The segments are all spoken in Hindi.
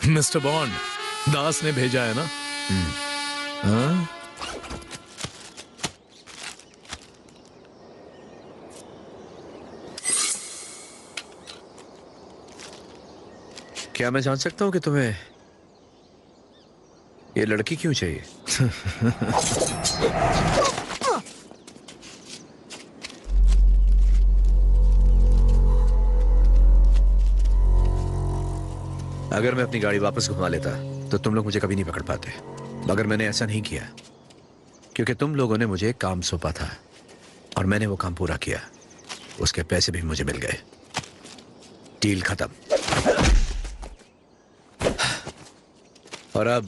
मिस्टर बॉन्ड, दास ने भेजा है ना? हाँ? क्या मैं जान सकता हूं कि तुम्हें ये लड़की क्यों चाहिए? अगर मैं अपनी गाड़ी वापस घुमा लेता तो तुम लोग मुझे कभी नहीं पकड़ पाते, मगर मैंने ऐसा नहीं किया क्योंकि तुम लोगों ने मुझे काम सौंपा था और मैंने वो काम पूरा किया। उसके पैसे भी मुझे मिल गए। डील खत्म। और अब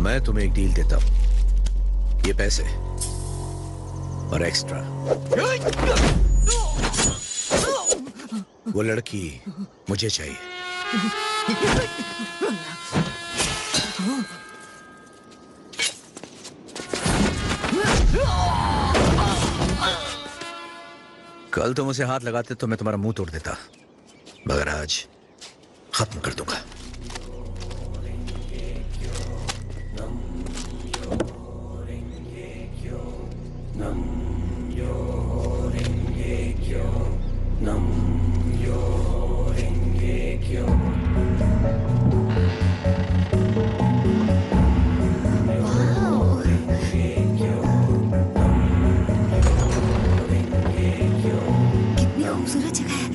मैं तुम्हें एक डील देता हूं। ये पैसे और एक्स्ट्रा। वो लड़की मुझे चाहिए। कल तुम उसे हाथ लगाते तो मैं तुम्हारा मुंह तोड़ देता, मगर आज खत्म कर दूंगा। कितनी खूबसूरत जगह है।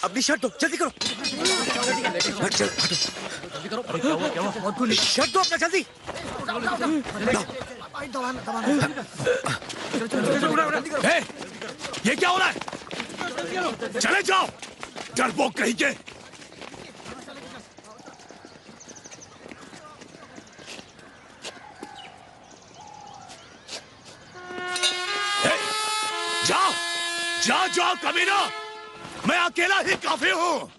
अपनी शर्ट दो, जल्दी करो। हट, चल, हटो। जल्दी करो। अरे क्या हुआ क्या हुआ? शर्ट दो अपना, जल्दी। हे, ये क्या हो रहा है? चले जाओ, डरपोक कहीं के। जाओ जाओ जाओ कमीना, मैं अकेला ही काफी हूं।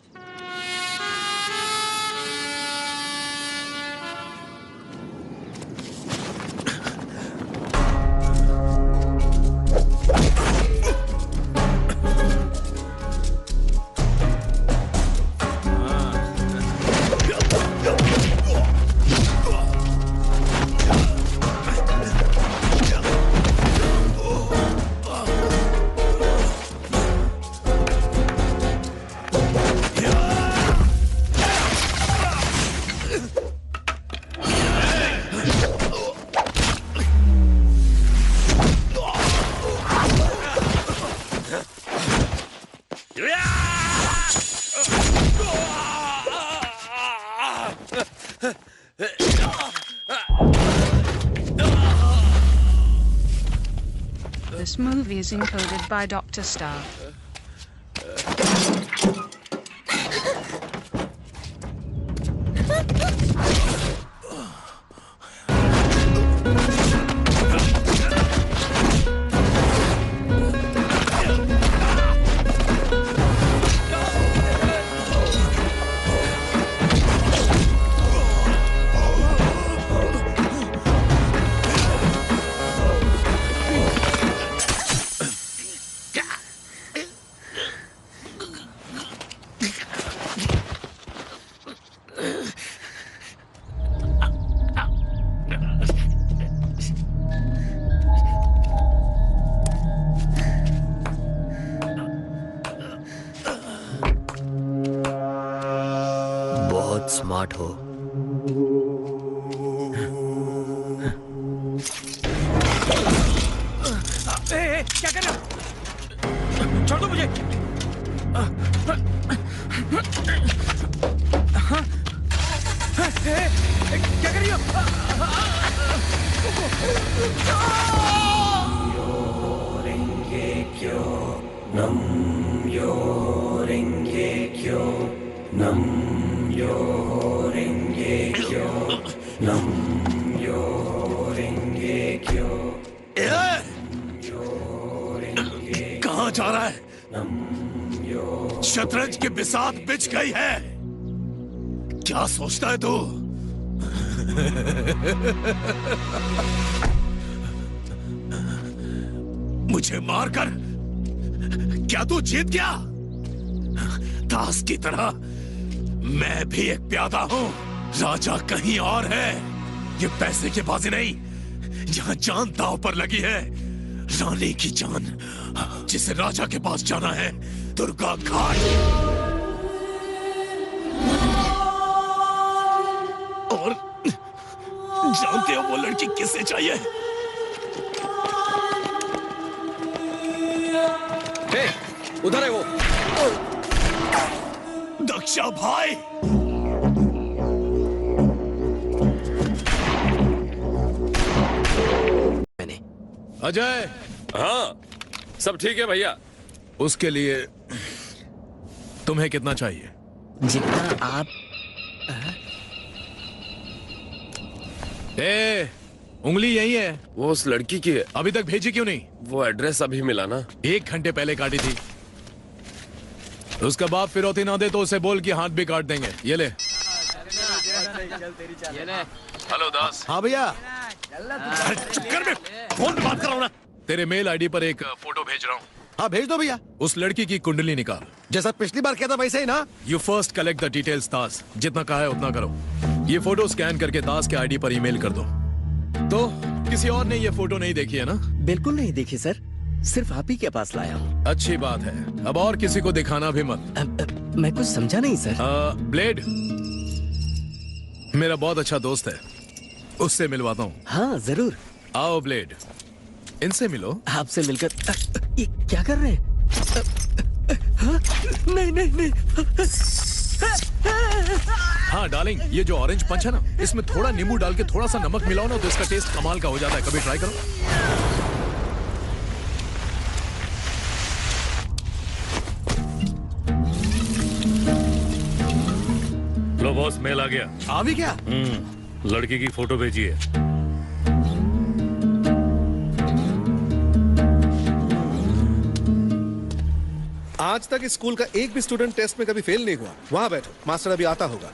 This movie is encoded by Dr. Star. Smart हो। क्या कर रहे हो? छोड़ दो मुझे। क्या कर रही हो? कहाँ जा रहा है? शतरंज की बिसात बिछ गई है। क्या सोचता है तू? मुझे मारकर क्या तू जीत गया? दास की तरह मैं भी एक प्यादा हूं। राजा कहीं और है। ये पैसे की बाजी नहीं, यहां जान दांव पर लगी है। रानी की जान, जिसे राजा के पास जाना है, दुर्गा घाट। और जानते हो वो लड़की किसे चाहिए? हे, उधर है वो। दक्षा भाई। मैंने अजय, हाँ, सब ठीक है भैया। उसके लिए तुम्हें कितना चाहिए? जितना आप। उंगली यही है। वो उस लड़की की है। अभी तक भेजी क्यों नहीं? वो एड्रेस अभी मिला ना। 1 घंटे पहले काटी थी। उसका बाप फिरौती ना दे तो उसे बोल कि हाथ भी काट देंगे। ये ले। हेलो दास। हाँ भैया, चुप कर, मैं फोन पे बात कर रहा हूं ना। तेरे मेल आईडी पर एक फोटो भेज रहा हूँ। हाँ भेज दो भैया। उस लड़की की कुंडली निकाल। जैसा पिछली बार किया था वैसे ही ना। You first collect the details thus. जितना कहा है उतना करो। ये फोटो स्कैन करके दास के आईडी पर ईमेल कर दो। तो किसी और ने ये फोटो नहीं देखी है ना? बिल्कुल नहीं देखी सर, सिर्फ आप ही के पास लाया हूँ। अच्छी बात है। अब और किसी को दिखाना भी मत। मैं कुछ समझा नहीं सर। ब्लेड मेरा बहुत अच्छा दोस्त है, उससे मिलवाता हूँ। हाँ जरूर। आओ ब्लेड, इनसे मिलो। आपसे मिलकर ये क्या कर रहे हैं? नहीं नहीं नहीं। हाँ डार्लिंग, ये जो ऑरेंज पंच है ना, इसमें थोड़ा नींबू डाल के थोड़ा सा नमक मिलाओ ना तो इसका टेस्ट कमाल का हो जाता है। कभी ट्राई करो। लो बॉस, मेल आ गया। आ भी क्या? लड़की की फोटो भेजी है। आज तक इस स्कूल का एक भी स्टूडेंट टेस्ट में कभी फेल नहीं हुआ। वहाँ बैठो, मास्टर अभी आता होगा।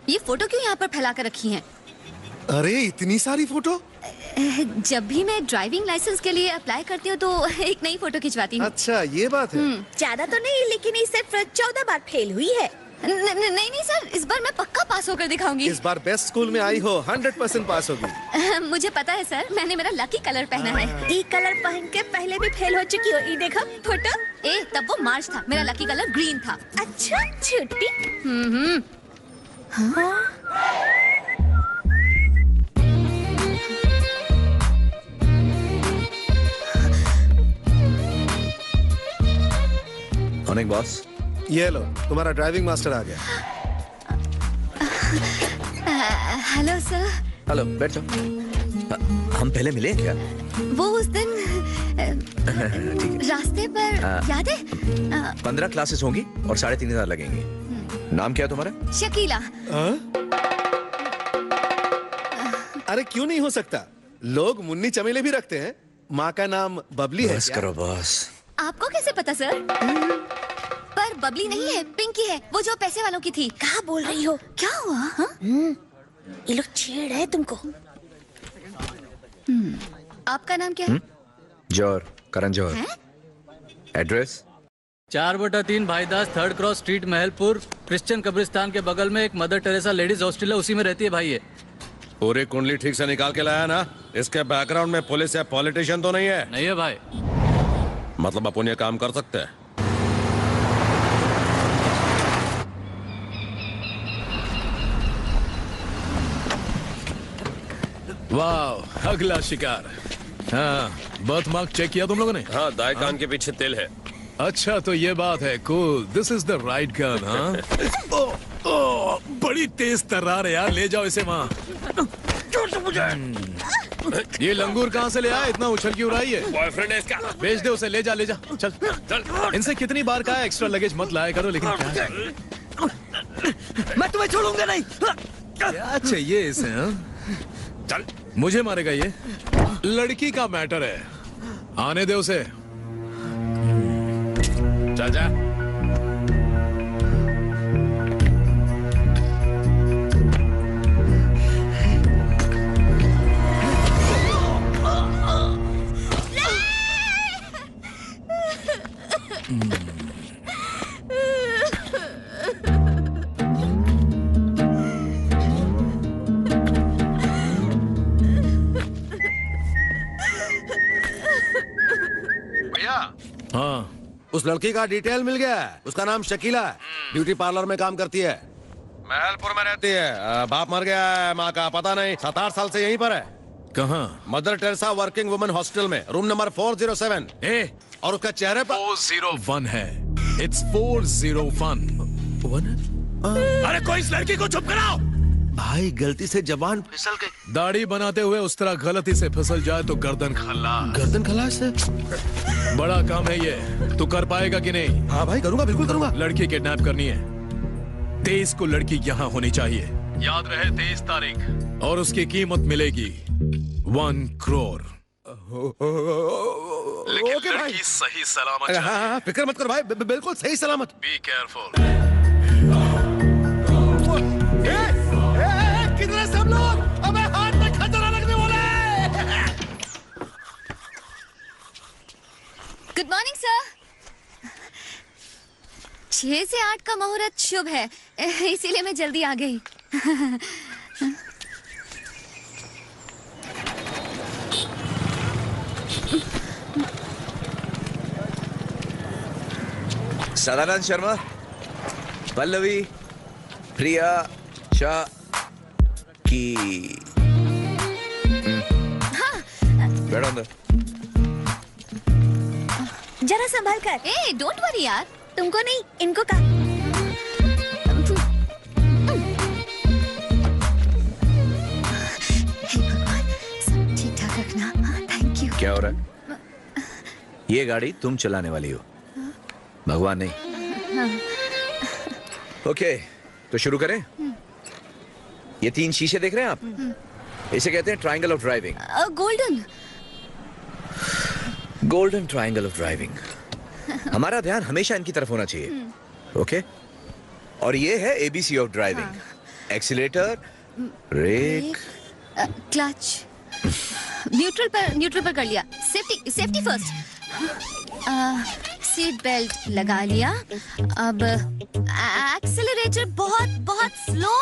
ये फोटो क्यों यहाँ पर फैला कर रखी हैं? अरे इतनी सारी फोटो। जब भी मैं ड्राइविंग लाइसेंस के लिए अप्लाई करती हूँ तो एक नई फोटो खिंचवाती हूँ। अच्छा ये बात है। ज्यादा तो नहीं, लेकिन ये सिर्फ 14 बार फेल हुई है। नहीं सर, इस बार मैं पक्का पास होकर दिखाऊंगी। इस बार बेस्ट स्कूल में आई हो, 100% पास होगी। मुझे पता है सर, मैंने मेरा लकी कलर पहना है। ये कलर पहन के पहले भी फेल हो चुकी हो। ये देखो फोटो। तब वो मार्च था, मेरा लकी कलर ग्रीन था। अच्छा छुट्टी। Morning boss. ये लो, तुम्हारा ड्राइविंग मास्टर आ गया। Hello sir. हेलो, बैठ जाओ। हम पहले मिले क्या? वो उस दिन रास्ते पर याद है? 15 क्लासेस होंगी और 3,500 लगेंगे। नाम क्या है तुम्हारा? शकीला। अरे क्यों नहीं हो सकता? लोग मुन्नी चमेली भी रखते हैं। माँ का नाम बबली है। बस करो बॉस। आपको कैसे पता सर? पर बबली नहीं है, पिंकी है, वो जो पैसे वालों की थी। कहाँ बोल रही हो? क्या हुआ? हाँ? ये लोग छेड़ है तुमको। आपका नाम क्या है? Johar, Karan Johar. Address? 4/3 Bhaidas 3rd cross street, Mahalpur. Christian कब्रिस्तान के बगल में एक मदर टेरेसा लेडीज हॉस्टल है, उसी में रहती है भाई ये। पूरी कुंडली ठीक से निकाल के लाया ना? इसके बैकग्राउंड में पुलिस या पॉलिटिशियन तो नहीं है? नहीं है भाई। मतलब अपन ये काम कर सकते हैं? वाह, अगला शिकार। हाँ, बर्थ मार्क चेक किया तुम लोगों ने? हाँ, दाएं कान के पीछे तिल है। अच्छा, तो ये बात है। Cool, this is the right gun. हाँ, ओ, बड़ी तेज तर्रार है यार, ले जाओ इसे वहाँ। ये लंगूर कहाँ से ले आया? इतना उछल क्यों रहा है? बॉयफ्रेंड है इसका। भेज दे उसे, ले जा ले जा। चल चल। इनसे कितनी बार कहा है एक्स्ट्रा लगेज मत लाया करो, लेकिन क्या मैं तुम्हें छोड़ूंगा नहीं। क्या चाहिए इसे? हाँ? चल। मुझे मारेगा ये? लड़की का मैटर है, आने दे उसे। चल जा। हाँ, उस लड़की का डिटेल मिल गया है। उसका नाम शकीला है, ब्यूटी पार्लर में काम करती है, महलपुर में रहती है। बाप मर गया है, माँ का पता नहीं। 7-8 साल से यहीं पर है। कहाँ? Mother Teresa working women hostel में, रूम नंबर 407। और उसका चेहरे पर 401 है। इट्स 401। अरे कोई इस लड़की को चुप कराओ। भाई गलती से जबान फिसल गई। दाढ़ी बनाते हुए उस तरह गलती से फिसल जाए तो गर्दन खल्लास। गर्दन खलास से? बड़ा काम है ये, तू कर पाएगा कि नहीं? हाँ भाई करूंगा, बिल्कुल करूंगा। लड़की किडनैप करनी है। 23 को लड़की यहाँ होनी चाहिए, याद रहे 23 तारीख। और उसकी कीमत मिलेगी 1 करोड़। लेकिन ओके भाई। लड़की सही सलामत हाँ चाहिए। हाँ, फिक्र मत कर भाई, बिल्कुल सही सलामत। Be careful. किधर सब लोग? अबे हाथ में खतरा लगने वाला है। Good morning sir. 6 से 8 का मुहूर्त शुभ है, इसीलिए मैं जल्दी आ गई। सदानंद शर्मा, पल्लवी, प्रिया, शाह की। बैठो अंदर। जरा संभाल कर। ए, डोंट वरी यार, तुमको नहीं, इनको का। सब ठीक ठाक रखना। Thank you. क्या हो रहा है? ये गाड़ी तुम चलाने वाली हो, भगवान नहीं। ओके, तो शुरू करें। ये 3 शीशे देख रहे हैं आप? इसे कहते हैं triangle of driving. Golden triangle of driving. हमारा ध्यान हमेशा इनकी तरफ होना चाहिए, ओके? और ये है ABC of driving. Accelerator, brake, clutch. Neutral पर कर लिया। Safety first. सीट बेल्ट लगा लिया। अब एक्सेलरेटर बहुत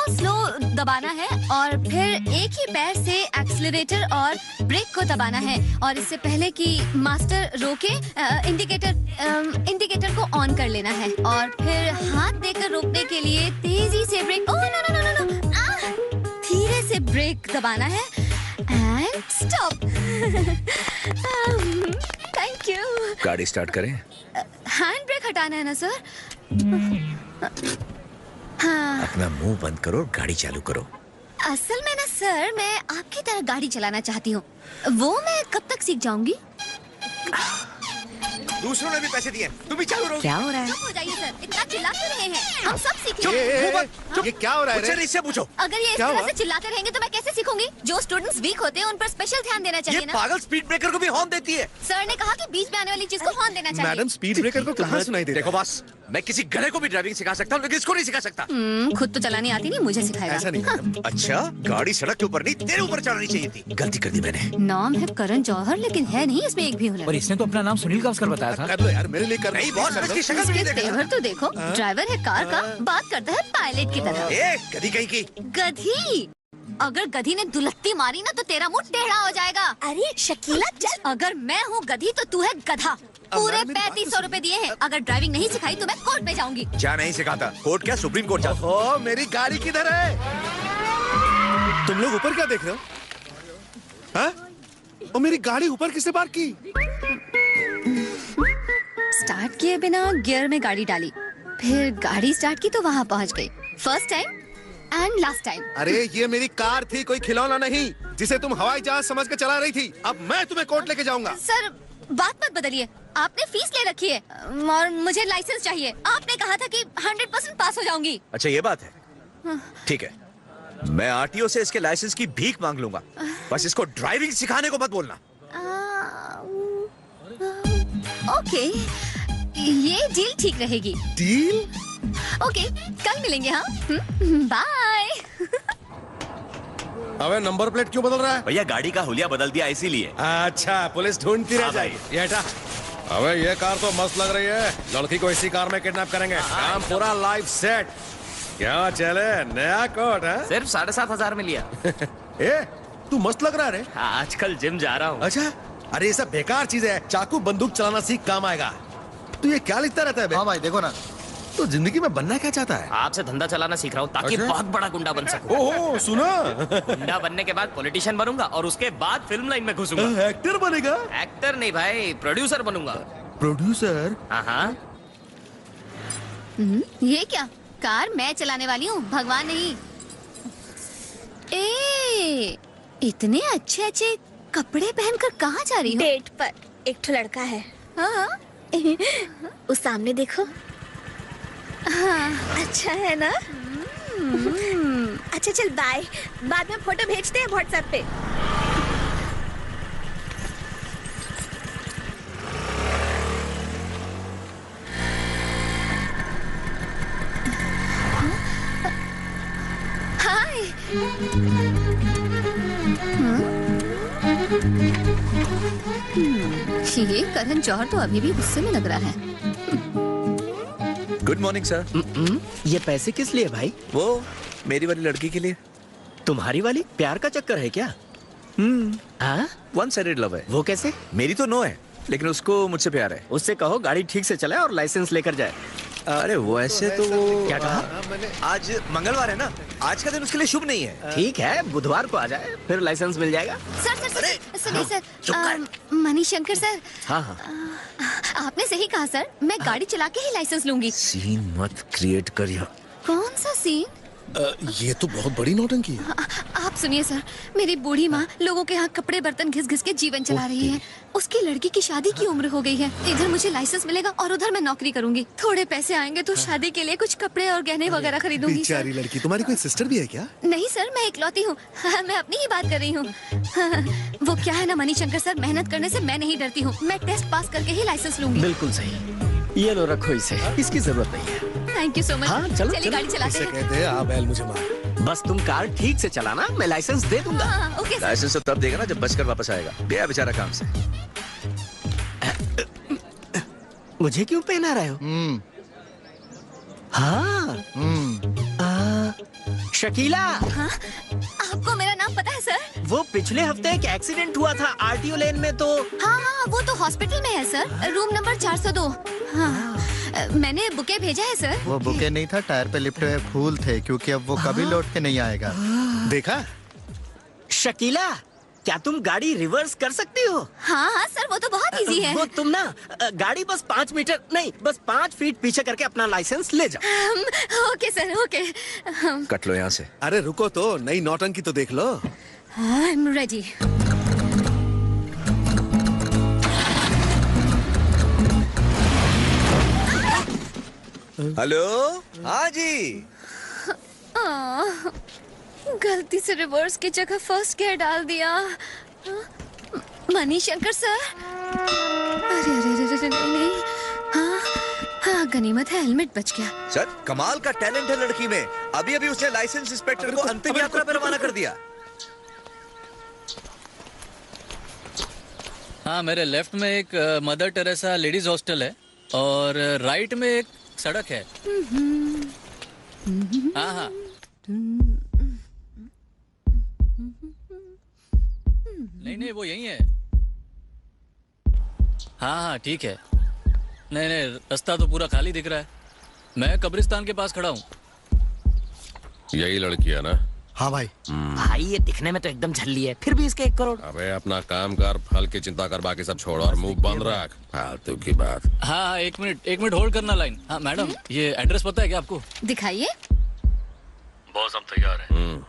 स्लो दबाना है, और फिर एक ही पैर से एक्सेलरेटर और ब्रेक को दबाना है। और इससे पहले कि मास्टर रोके, इंडिकेटर को ऑन कर लेना है, और फिर हाथ देकर रोकने के लिए तेजी से ब्रेक। ओह नो, धीरे से ब्रेक दबाना है एंड स्टॉप। Thank you. गाड़ी स्टार्ट करें। हैंड ब्रेक हटाना है ना सर? हाँ। अपना मुंह बंद करो और गाड़ी चालू करो। असल में ना सर, मैं आपकी तरह गाड़ी चलाना चाहती हूँ। वो मैं कब तक सीख जाऊंगी? दूसरों ने भी पैसे दिए, तुम भी चालू रहो। क्या हो रहा है? चुप हो जाइए सर, इतना चिल्लाते रहे हैं। हम सब सीखेंगे। ये क्या हो रहा है? मुझसे इससे पूछो। अगर ये इस तरह से चिल्लाते रहेंगे तो मैं कैसे सीखूंगी? जो स्टूडेंट्स वीक होते हैं उन पर स्पेशल ध्यान देना चाहिए ये ना। पागल स्पीड ब्रेकर को भी हॉर्न देती है। सर ने कहा कि बीच में आने वाली चीज को हॉर्न देना चाहिए। मैडम, स्पीड ब्रेकर को कहाँ सुनाई देता है? देखो बॉस, मैं किसी गधे को भी ड्राइविंग सिखा सकता हूँ, लेकिन इसको नहीं सिखा सकता। खुद तो चलानी आती नहीं, मुझे सिखाएगा। ऐसा नहीं मैडम। अच्छा, गाड़ी सड़क के ऊपर नहीं, तेरे ऊपर चलानी चाहिए थी। गलती कर दी मैंने। नाम है करण जौहर, लेकिन है नहीं इसमें एक भी हुनर। और इसने तो अपना नाम सुनील गावस्कर बताया था। कर लो यार, मेरे लिए कर। नहीं बॉस, इसकी शक्ल भी नहीं देखा। तेवर तो देखो, ड्राइवर है कार का, बात करता है पायलट की तरह। ए, गधी कहीं की। गधी? अगर गधी ने दुलत्ती मारी ना तो तेरा मुंह टेढ़ा हो जाएगा। अरे शकीला चल। अगर मैं हूँ गधी तो तू है गधा। पूरे 3500 रुपए दिए हैं। अगर ड्राइविंग नहीं सिखाई तो मैं कोर्ट में जाऊंगी। क्या नहीं सिखाता? कोर्ट क्या, सुप्रीम कोर्ट जा। ओ, मेरी गाड़ी किधर है? तुम लोग ऊपर क्या देख रहे हो? हाँ? और मेरी गाड़ी ऊपर किसने पार्क की? स्टार्ट किए बिना गियर में गाड़ी डाली, फिर गाड़ी स्टार्ट की तो वहाँ पहुँच गई। First time and last time. अरे ये मेरी कार थी, कोई खिलौना नहीं जिसे तुम हवाई जहाज समझ के चला रही थी। अब मैं तुम्हें कोर्ट लेके जाऊंगा। सर बात मत बदलिए, आपने फीस ले रखी है और मुझे लाइसेंस चाहिए। आपने कहा था कि 100% पास हो जाऊंगी। अच्छा ये बात है, ठीक है, मैं आरटीओ से इसके लाइसेंस की भीख मांग लूंगा, बस इसको ड्राइविंग सिखाने को मत बोलना। ओके, ये डील ठीक रहेगी। डील? ओके, कल मिलेंगे। हाँ, बाय। अबे नंबर प्लेट क्यों बदल रहा है? भैया गाड़ी का हुलिया बदल दिया इसीलिए। अच्छा, पुलिस ढूंढती रह जाएगी। ये हटा। अबे ये कार तो मस्त लग रही है, लड़की को इसी कार में किडनैप करेंगे। काम पूरा लाइफ सेट। क्या चले, नया कोट है? सिर्फ 7,500 में लिया। ए, तू मस्त लग रहा है रे। आजकल जिम जा रहा हूँ। अच्छा, अरे ये सब बेकार चीज है, चाकू बंदूक चलाना सीख, काम आएगा। तू ये क्या लिखता रहता है बे? हाँ भाई देखो ना, तो जिंदगी में बनना क्या चाहता है? आपसे धंधा चलाना सीख रहा हूँ ताकि अच्छा? बहुत बड़ा गुंडा बन सकूं। ओहो, सुना? गुंडा बनने के बाद पॉलिटिशियन बनूंगा और उसके बाद फिल्म लाइन में घुसूंगा। एक्टर बनेगा? एक्टर नहीं भाई, प्रोड्यूसर बनूंगा। प्रोड्यूसर? हाँ। ये क्या? कार मैं चलाने वाली हूँ, भगवान नहीं। ए, इतने अच्छे अच्छे कपड़े पहनकर कहाँ जा रही हो? डेट पर एक ठो लड़का है। हाँ। उस सामने देखो। हाँ। अच्छा है ना? अच्छा चल बाय, बाद में फोटो भेजते हैं व्हाट्सएप पे। हाय। ये करण जौहर तो अभी भी गुस्से में लग रहा है। Good morning sir. ये पैसे किस लिए भाई? वो मेरी वाली लड़की के लिए। तुम्हारी वाली? प्यार का चक्कर है क्या? हाँ? वन साइडेड लव है। वो कैसे? मेरी तो नो है, लेकिन उसको मुझसे प्यार है। उससे कहो गाड़ी ठीक से चलाए और लाइसेंस लेकर जाए। अरे वो ऐसे तो वो क्या कहा? आज मंगलवार है ना, आज का दिन उसके लिए शुभ नहीं है। ठीक है, बुधवार को आ जाए, फिर लाइसेंस मिल जाएगा। सर सुनिए सर, मणिशंकर सर। हाँ हाँ। आपने सही कहा सर, मैं गाड़ी चला के ही लाइसेंस लूंगी। सीन मत क्रिएट करिए। कौन सा सीन? ये तो बहुत बड़ी नौटंकी है। आप सुनिए सर, मेरी बूढ़ी माँ लोगों के यहाँ कपड़े बर्तन घिस घिस के जीवन चला रही है। उसकी लड़की की शादी की उम्र हो गई है। इधर मुझे लाइसेंस मिलेगा और उधर मैं नौकरी करूंगी। थोड़े पैसे आएंगे तो शादी के लिए कुछ कपड़े और गहने वगैरह खरीदूंगी। बेचारी लड़की। तुम्हारी कोई सिस्टर भी है क्या? नहीं सर, मैं इकलौती हूँ। मैं अपनी ही बात कर रही हूँ। वो क्या है ना मणिशंकर सर, मेहनत करने से मैं नहीं डरती हूँ। मैं टेस्ट पास करके ही लाइसेंस लूंगी। बिल्कुल सही। ये लो रखो इसे, इसकी जरूरत नहीं है। Thank you so much. हाँ, चलो, चलिए गाड़ी चलाते इसे हैं। कहते हैं आ बैल मुझे मार। बस तुम कार ठीक से चलाना, मैं लाइसेंस दे दूंगा। हाँ, ओके सर। लाइसेंस तो तब देगा ना जब बचकर वापस आएगा। गया बेचारा काम से। मुझे क्यों पहना रहे हो? हाँ। शकीला। हाँ? आपको मेरा नाम पता है सर? वो पिछले हफ्ते एक एक्सीडेंट हुआ था आरटीओ लेन में तो। हाँ, वो तो हॉस्पिटल में है सर, रूम नंबर 402। हाँ, मैंने बुके भेजा है सर। वो बुके नहीं था, टायर पे लिपटे हुए फूल थे, क्योंकि अब वो कभी लौट के नहीं आएगा। देखा? शकीला, क्या तुम गाड़ी रिवर्स कर सकती हो? हाँ हाँ सर, वो तो बहुत इजी है। वो तुम ना गाड़ी बस 5 मीटर नहीं, बस 5 फीट पीछे करके अपना लाइसेंस ले जाओ। Okay sir, okay. कट लो यहाँ से। अरे रुको तो, नई नौटंकी तो देख लो। I am ready. हेलो। हाँ जी। गलती से रिवर्स की जगह फर्स्ट गियर डाल दिया। मणिशंकर सर। अरे अरे अरे नहीं। हाँ हाँ, गनीमत है हेलमेट बच गया। सर कमाल का टैलेंट है लड़की में। अभी अभी उसने लाइसेंस इंस्पेक्टर को अंतिम यात्रा पर रवाना कर दिया। हाँ, मेरे लेफ्ट में एक मदर टेरेसा लेडीज हॉस्टल है और राइट में एक सड़क है। हाँ हाँ। नहीं नहीं, वो यही है। हाँ हाँ ठीक है। नहीं नहीं, रास्ता तो पूरा खाली दिख रहा है। मैं कब्रिस्तान के पास खड़ा हूँ। यही लड़की है ना? हाँ भाई। भाई ये दिखने में तो एकदम झल्ली है, फिर भी इसके 1 करोड़। अबे अपना काम कर, फल की चिंता कर, बाकी सब छोड़ और मुंह बंद रख। फालतू की बात। हाँ, एक मिनट होल्ड करना लाइन। हाँ मैडम, ये एड्रेस पता है क्या आपको? दिखाइए। बॉस हम तैयार हैं।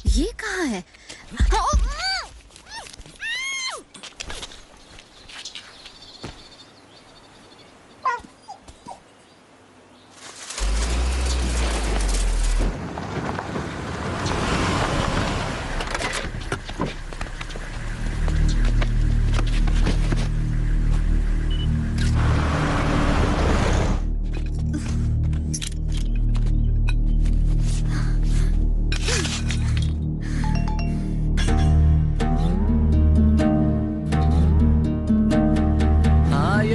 ये कहाँ है?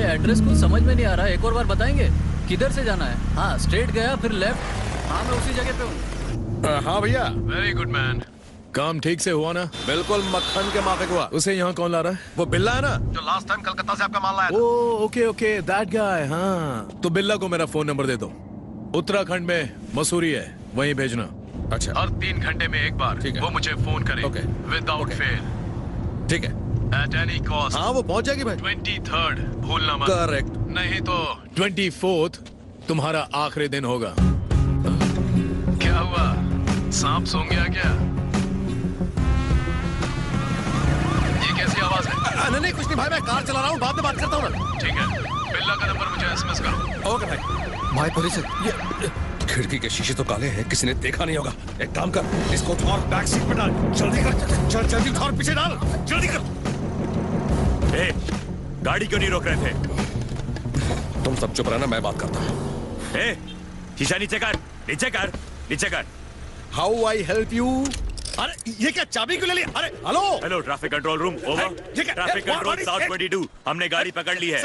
एड्रेस कुछ समझ में नहीं आ रहा है, एक और बार बताएंगे? किधर से जाना है? हाँ, स्ट्रेट गया फिर लेफ्ट। हाँ, मैं उसी जगह पे हूँ। हाँ भैया। Very good man. काम ठीक से हुआ ना? बिल्कुल मक्खन के माफिक हुआ। उसे यहाँ कौन ला रहा है? वो बिल्ला है ना, जो लास्ट टाइम कलकत्ता से आपका माल लाया था। Okay okay, that guy. हाँ, तो बिल्ला को मेरा फोन नंबर दे दो। उत्तराखंड में मसूरी है, वहीं भेजना। अच्छा। हर 3 घंटे में एक बार वो मुझे फोन करे। Without fail. ठीक है। At any cost. हाँ, वो पहुंच जाएगी भाई। 23rd भूलना मत। करेक्ट। नहीं तो 24th तुम्हारा आखिरी दिन होगा। क्या हुआ? सांप सो गया क्या? ये कैसी आवाज है? नहीं कुछ नहीं भाई, मैं कार चला रहा हूँ, बाद में बात करता हूँ ना। ठीक है, बिल्ला का नंबर मुझे SMS करो। ओके भाई। भाई पुलिस ये खिड़की के शीशे तो काले हैं, किसी ने देखा नहीं होगा। एक काम कर, इसको उठा बैक सीट पे डाल। जल्दी कर, जल्दी उठा और पीछे डाल, जल्दी कर। ए, गाड़ी क्यों नहीं रोक रहे थे? तुम सब चुप रहना, मैं बात करता हूँ। ए, शीशा नीचे कर, नीचे कर, नीचे कर। How I help you? अरे ये क्या, चाबी क्यों ले लिया? अरे hello hello, traffic control room over. Traffic control south 22, हमने गाड़ी पकड़ ली है।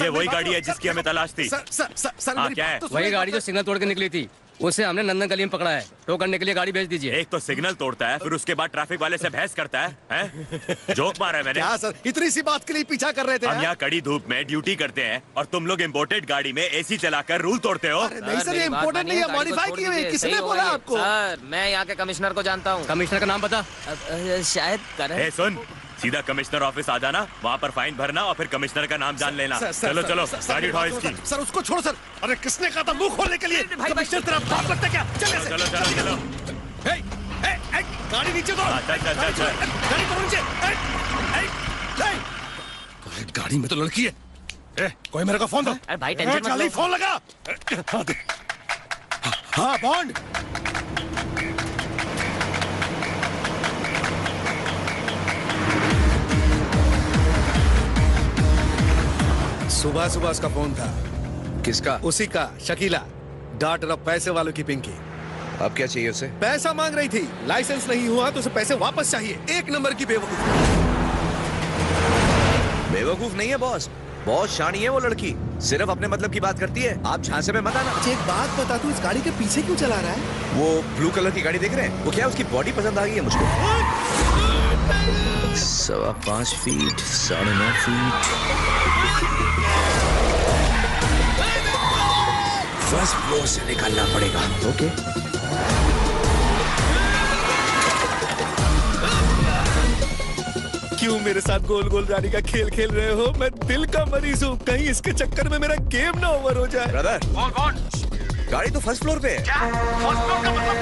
ये वही गाड़ी है जिसकी हमें तलाश थी। हाँ, क्या है? वही गाड़ी जो सिग्नल तोड़ के निकली थी, उसे हमने नंदन गली में पकड़ा है। टो करने के लिए गाड़ी भेज दीजिए। एक तो सिग्नल तोड़ता है, फिर उसके बाद ट्रैफिक वाले से बहस करता है, हैं? जोक मारा है मैंने। क्या सर, इतनी सी बात के लिए पीछा कर रहे थे? हम यहाँ कड़ी धूप में ड्यूटी करते हैं और तुम लोग इम्पोर्टेड गाड़ी में AC चलाकर रूल तोड़ते हो। नहीं सर, ये इम्पोर्टेड नहीं है, मॉडिफाई किए हुए। किसने बोला आपको? सर, मैं यहाँ के कमिश्नर को जानता हूँ। कमिश्नर का नाम पता? शायद करण। सुन, सीधा कमिश्नर ऑफिस आ जाना, वहाँ पर फाइन भरना और फिर कमिश्नर का नाम जान लेना। चलो चलो, गाड़ी उठाओ इसकी। सर उसको छोड़ो सर। अरे किसने कहा था मुंह खोलने के लिए? कमिश्नर तेरा बाप लगता क्या? चलो चलो चलो चलो। गाड़ी नीचे दो। चल चल चल चल। गाड़ी करो नीचे। गाड़ी में तो लड़की है। कोई मेरे को फोन दो। अरे भाई टेंशन मत जल्दी लो। फोन लगा। हाँ बॉन्ड। सुबह सुबह उसका फोन था। किसका? उसी का, शकीला, डॉटर ऑफ पैसे वालों की पिंकी। अब क्या चाहिए उसे? पैसा मांग रही थी, लाइसेंस नहीं हुआ तो उसे पैसे वापस चाहिए। 1 नंबर की बेवकूफ। बेवकूफ नहीं है बॉस, बहुत शानी है वो लड़की, सिर्फ अपने मतलब की बात करती है। आप झांसे में मत आना। एक बात बता, तू इस गाड़ी के पीछे क्यों चला रहा है? वो ब्लू कलर की गाड़ी देख रहे हैं? वो क्या उसकी बॉडी पसंद आ गई है मुझको। 5.25 फीट, 9.5 फीट। फर्स्ट फ्लोर से निकलना पड़ेगा। ओके। क्यों मेरे साथ गोल गोल गाड़ी का खेल खेल रहे हो? मैं दिल का मरीज हूँ, कहीं इसके चक्कर में मेरा गेम ना ओवर हो जाए। ब्रदर, गाड़ी तो फर्स्ट फ्लोर पे है। क्या? फर्स्ट फ्लोर का मतलब?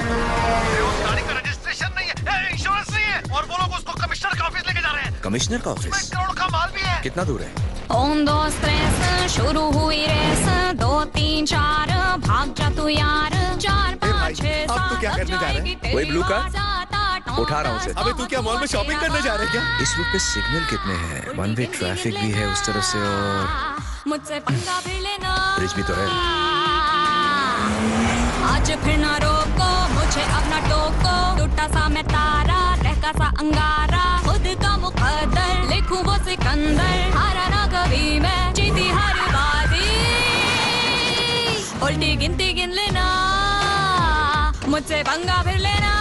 उस गाड़ी का रजिस्ट्रेशन नहीं है, इंश्योरेंस नहीं है, और वो लोग उसको कमिश्नर का ऑफिस लेके जा रहे हैं। कमिश्नर का ऑफिस? 1 करोड़ का माल भी है। कितना दूर है? 1 2 3 शुरू हुई रेस, 2 3 4 भाग जा तू यार, 4 5 6 अब तू क्या करने जा रहा है? वही ब्लू कार उठा रहा हूँ उसे। अबे तू क्या मॉल में शॉपिंग करने जा रहा है क्या? इस रूट पे सिग्नल कितने हैं? 1 वे ट्रैफिक भी है उस तरफ से और मुझसे पंगा भी लेना, ब्रिज भी तो है। आज फिर ना रोको मुझे, अब ना टोको। टूटा सा मैं तारा, रहका सा अंगारा, खुद का मुकद्दर लिखूं वो सिकंदर। हारा ना कभी मैं, जीती हर बाजी, उल्टी गिनती गिन लेना, मुझसे पंगा फिर लेना।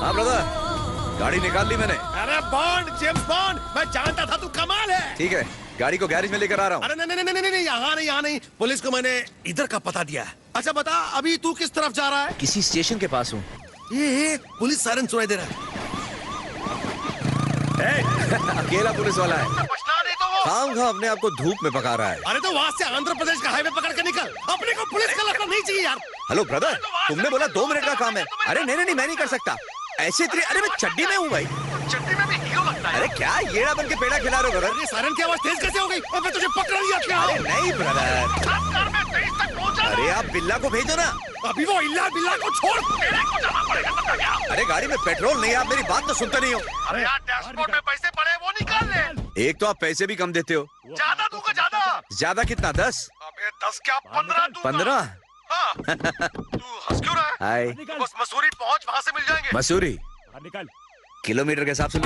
हाँ ब्रदर, गाड़ी निकाल ली मैंने। अरे बॉन्ड, जेम्स बॉन्ड, मैं जानता था तू कमाल है। ठीक है, गाड़ी को गैरेज में लेकर आ रहा हूँ। अरे नहीं नहीं नहीं नहीं, यहाँ नहीं, पुलिस को मैंने इधर का पता दिया है। अच्छा बता, अभी तू किस तरफ जा रहा है? किसी स्टेशन के पास हूँ। ये पुलिस सायरन सुनाई दे रहा है। अकेला पुलिस वाला है, खामखा अपने आप को धूप में पका रहा है। अरे तो वहाँ से आंध्र प्रदेश का हाईवे पकड़ के निकल, अपने को पुलिस का लगना नहीं चाहिए यार। हेलो ब्रदर, तुमने बोला 2 मिनट का काम है। अरे नहीं, मैं नहीं कर सकता ऐसे। अरे मैं चड्डी में हूँ भाई। चड्डी में भी हीरो लगता है। अरे क्या येड़ा बन के पेड़ा खिला रहे हो ब्रदर? ये सायरन की आवाज तेज कैसे हो गई? अबे तुझे पकड़ लिया क्या? अरे नहीं ब्रदर, अरे आप बिल्ला को भेजो ना। अभी वो इल्ला बिल्ला को छोड़, तेरे को जाना पड़ेगा। अरे गाड़ी में पेट्रोल नहीं है, आप मेरी बात तो सुनते नहीं हो। अरे यार डैशबोर्ड में पैसे पड़े, वो निकाल ले। एक तो आप पैसे भी कम देते हो। ज्यादा दूंगा, ज्यादा। ज्यादा कितना? 10? अबे 10 क्या 15 दूंगा। 15? हाँ। तू हंस क्यों रहा है? हाय। बस मसूरी पहुंच, वहाँ से मिल जाएंगे। मसूरी निकाल। किलोमीटर के हिसाब से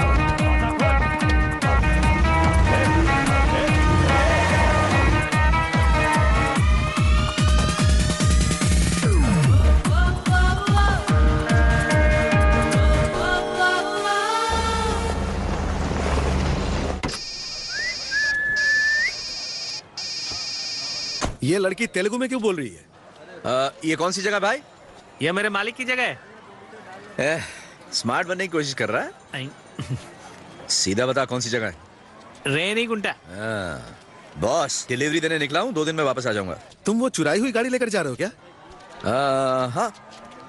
ये लड़की तेलुगु में क्यों बोल रही है? ये कौन सी जगह भाई? ये मेरे मालिक की जगह है। स्मार्ट बनने की कोशिश कर रहा है। सीधा बता कौन सी जगह है? रेनीगुंटा। बॉस, डिलीवरी देने निकला हूँ, 2 दिन में वापस आ जाऊंगा। तुम वो चुराई हुई गाड़ी लेकर जा रहे हो क्या? हाँ,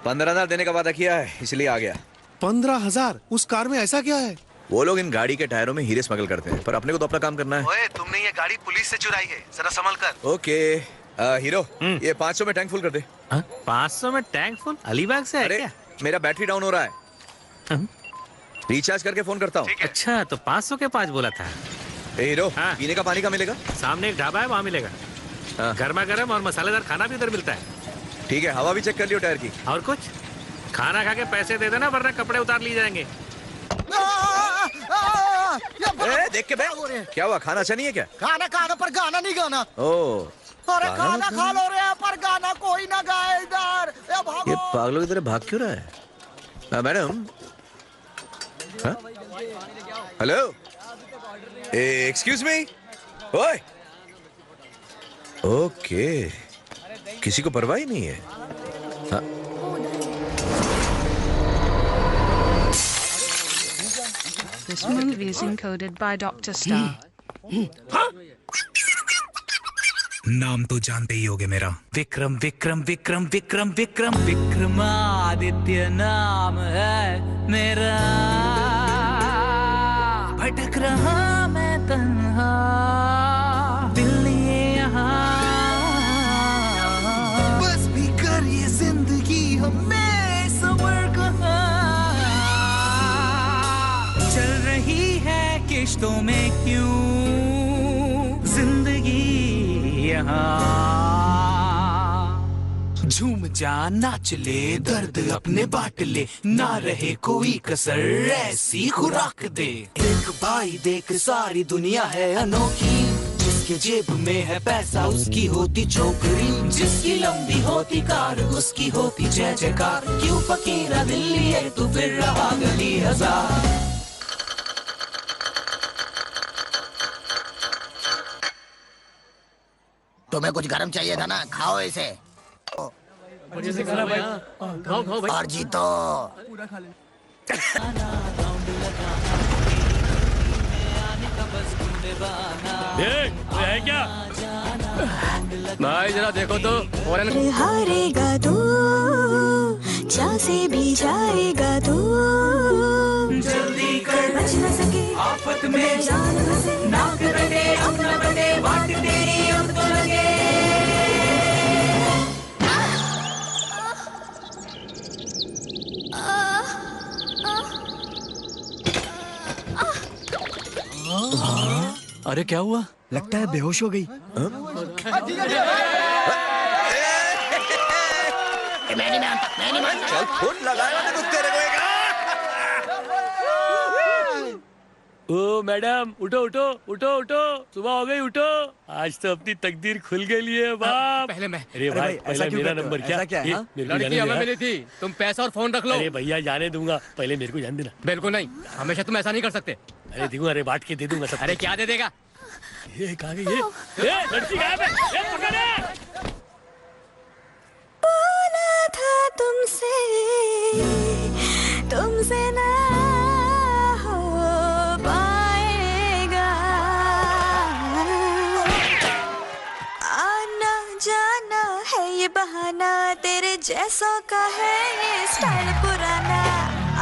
15,000 देने का वादा किया है, इसलिए आ गया। 15,000? उस कार में ऐसा क्या है? वो लोग इन गाड़ी के टायरों में हीरे स्मगल करते हैं, पर अपने को तो अपना काम करना है। ओए, तुमने ये गाड़ी पुलिस से चुराई है, जरा संभल कर। ओके हीरो, ये 500 में टैंक फुल कर दे। 500 में टैंक फुल? अलीबाग से है क्या? मेरा बैटरी डाउन हो रहा है, रिचार्ज करके फोन करता हूँ। अच्छा, तो 500 के 5 बोला था। हीरो, पीने का पानी कहाँ मिलेगा? सामने एक ढाबा है, वहाँ मिलेगा। गर्मा गर्म और मसालेदार खाना भी उधर मिलता है। ठीक है, हवा भी चेक कर लियो टायर की। और कुछ? खाना खा के पैसे दे देना, वरना कपड़े उतार लिए जाएंगे। देख के बैठ, क्या हुआ? खाना अच्छा नहीं है क्या? खाना खाना पर गाना नहीं गाना। ओ, अरे खाना खा लो रे, पर गाना कोई ना गाए इधर। ये पागलों की तरह भाग क्यों रहा है? Madam, hello, excuse me. ओए, ओके, किसी को परवाह ही नहीं है। हाँ? This movie is encoded by Dr. Star. नाम तो जानते ही होगे मेरा। विक्रम विक्रम विक्रम विक्रम विक्रम विक्रमादित्य नाम है मेरा। भटक रहा मैं तन्हा, दिल लिए यहाँ। बस भी कर ये जिंदगी हमें सबर कहाँ। चल रही है किश्तों में क्यों जिंदगी यहाँ। झूम जा नाच ले, दर्द अपने बांट ले, ना रहे कोई कसर, ऐसी खुराक दे। देख भाई देख, सारी दुनिया है अनोखी, जिसके जेब में है पैसा उसकी होती छोकरी, जिसकी लंबी होती कार उसकी होती जय जयकार। क्यों फकीरा दिल लिए तू फिर रहा गली हजार। तुम्हें कुछ गरम चाहिए था ना, खाओ इसे। खाओ खाओ भाई। और जीतो। है क्या भाई? जरा देखो तो। हारेगा तू, जा से भी जाएगा तू। जल्दी कर, बच न सके आफत में जान बसे, नाक रटे अपना बटे, बाट तेरी अब तो लगे। अरे क्या हुआ? लगता है बेहोश हो गई। मैं नहीं मानता। चल फुट लगाएगा तो तेरे को ओ मैडम, उठो उठो उठो उठो, सुबह हो गई, उठो। आज तो अपनी तकदीर खुल गई है बाप। पहले मैं। अरे भाई पहले मेरा नंबर क्या? लड़की हमें मिली थी, तुम पैसा और फोन रख लो। अरे भैया जाने दूंगा, पहले मेरे को जान देना। बिल्कुल नहीं, हमेशा तुम ऐसा नहीं कर सकते। अरे दूंगा, अरे बांट के दे दूंगा सब। अरे क्या दे देगा? ये कहाँ गई ये? लड़की गायब है, ये पकड़। बोला था तुमसे, तुमसे ना हो पाएगा, आना जाना है ये बहाना, तेरे जैसों का है ये स्टाइल पुराना,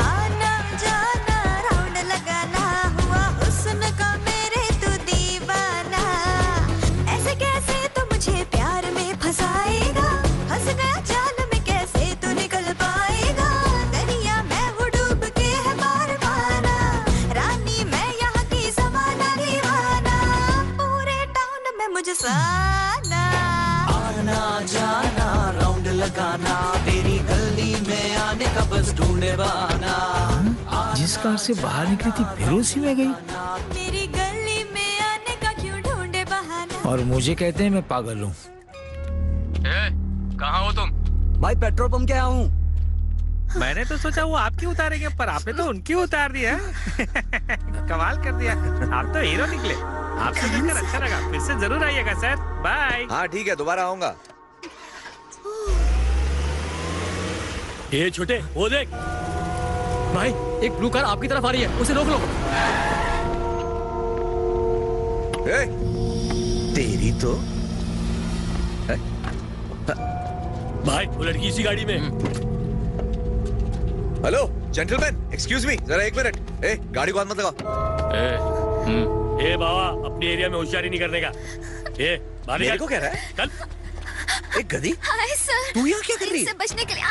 आना जाना राउंड लगाना, हुआ हुस्न का मेरे तू दीवाना, ऐसे कैसे तो मुझे प्यार में फंसाएगा, फंस गया जाल में कैसे तू निकल पाएगा, दरिया मैं हूँ डूब के है पार पाना, रानी मैं यहाँ की ज़माना दीवाना, पूरे टाउन में मुझे साना, आना जाना राउंड लगाना, तेरी गली में आने का बस ढूंढे बहाना। जिस कार से बाहर निकली थी फिर उसी में गई, मेरी गली में आने का क्यों ढूंढे बहाना, और मुझे कहते हैं मैं पागल हूँ। कहाँ हो तुम? भाई पेट्रोल पंप क्या हूँ। मैंने तो सोचा वो आपकी उतारेंगे, पर आपने तो उनकी उतार दिया। कमाल कर दिया, आप तो हीरो निकले। आपसे मिलकर अच्छा लगा, फिर से जरूर आइएगा सर। बाय। हाँ ठीक है, दोबारा आऊंगा। ये छोटे, वो देख भाई, एक ब्लू कार आपकी तरफ आ रही है, उसे रोक लो। तेरी तो भाई वो लड़की इसी गाड़ी में। हेलो जेंटलमैन, एक्सक्यूज मी, जरा एक मिनट। गाड़ी को हाथ मत लगाओ। ए बाबा, अपने एरिया में होशियारी नहीं करने का। ये मेरे को कह रहा है? कल एक गधी? हाय सर, तू यहाँ क्या कर रही है? इनसे बचने के लिए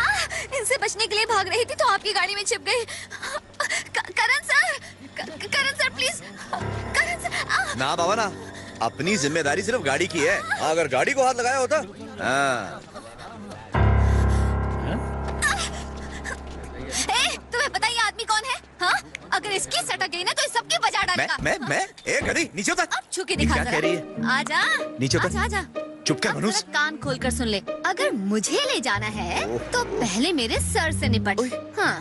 इनसे बचने के लिए भाग रही थी तो आपकी गाड़ी में छिप गई। Karan sir, Karan sir please, Karan sir. ना बाबा ना, अपनी जिम्मेदारी सिर्फ गाड़ी की है। अगर गाड़ी को हाथ लगाया होता। तुम्हें पता ये आदमी कौन है? हाँ, अगर इसकी सटक गई ना तो इस सबकी बजा डालेगा। मैं ए गधी, नीचे उतर। अब छू के दिखा क्या कह रही है? आजा नीचे उतर। आजा। चुप कर मनुष्य। कान खोल कर सुन ले, अगर मुझे ले जाना है तो पहले मेरे सर से निपट। हाँ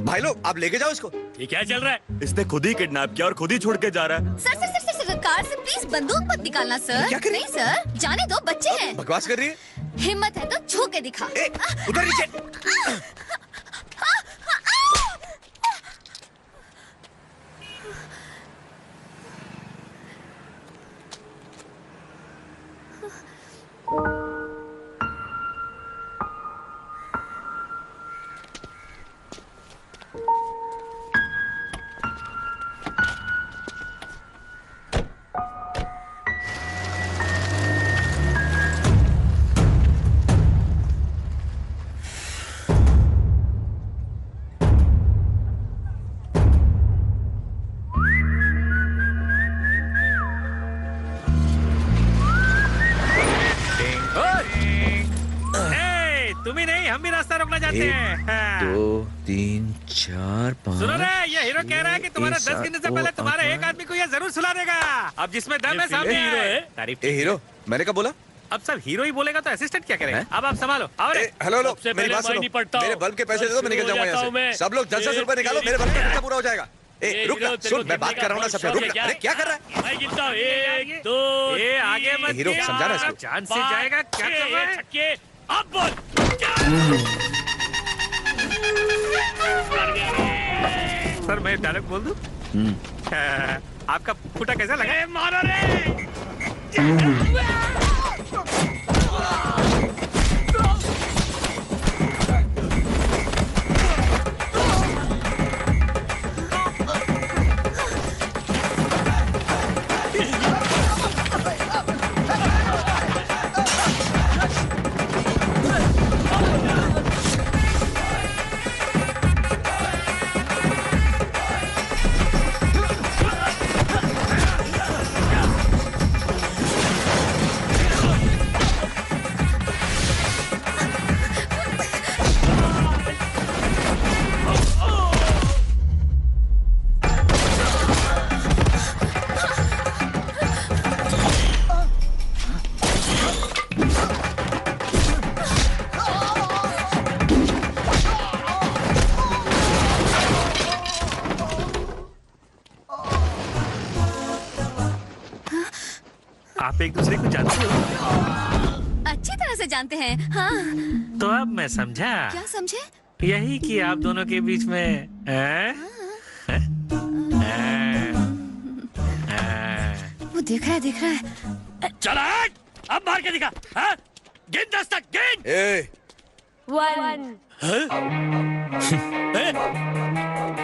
भाई लोग, आप लेके जाओ इसको। ये क्या चल रहा है? इसने खुद ही किडनैप किया और खुद ही छोड़ के जा रहा है। Sir sir sir sir, car से प्लीज बंदूक मत निकालना सर। क्या नहीं सर, जाने दो, बच्चे हैं। बकवास कर रही है? हिम्मत है तो छू के दिखा। उधर नीचे। दो तीन चार पाँच। सुनो रे, ये हीरो कह रहा है कि तुम्हारा 10 गिनने से पहले तुम्हारे एक आदमी को ये जरूर सुला देगा। अब जिसमें दम है सामने हीरो है। तारीफ। हीरो, मैंने कब बोला? अब सब हीरो ही बोलेगा तो असिस्टेंट क्या करेगा? अब आप संभालो। हेलो मेरी बात सुनो, मेरे बल्ब के पैसे दे दो, मैं निकल जाऊंगा यहाँ से। सब लोग 10-10 रुपए निकालो, मेरे बल्ब का खर्चा पूरा हो जाएगा। रुक ना, सुन, मैं बात कर रहा हूँ ना सबसे। रुक ना, अरे क्या कर रहा है? मैं गिनता हूँ, 1 2 आगे मत। हीरो समझाना इसको। जान से जाएगा, क्या कर रहा है? अब बोल। सर मैं डायरेक्ट बोल दूं? आपका फूटा कैसा लगा? मारो रे। आप एक दूसरे को जानते हो? अच्छी तरह से जानते हैं। हाँ। तो अब मैं समझा। क्या समझे? यही कि आप दोनों के बीच में वो देख रहा है। चला अब मार के दिखा। गिन 10 तक गिन। 1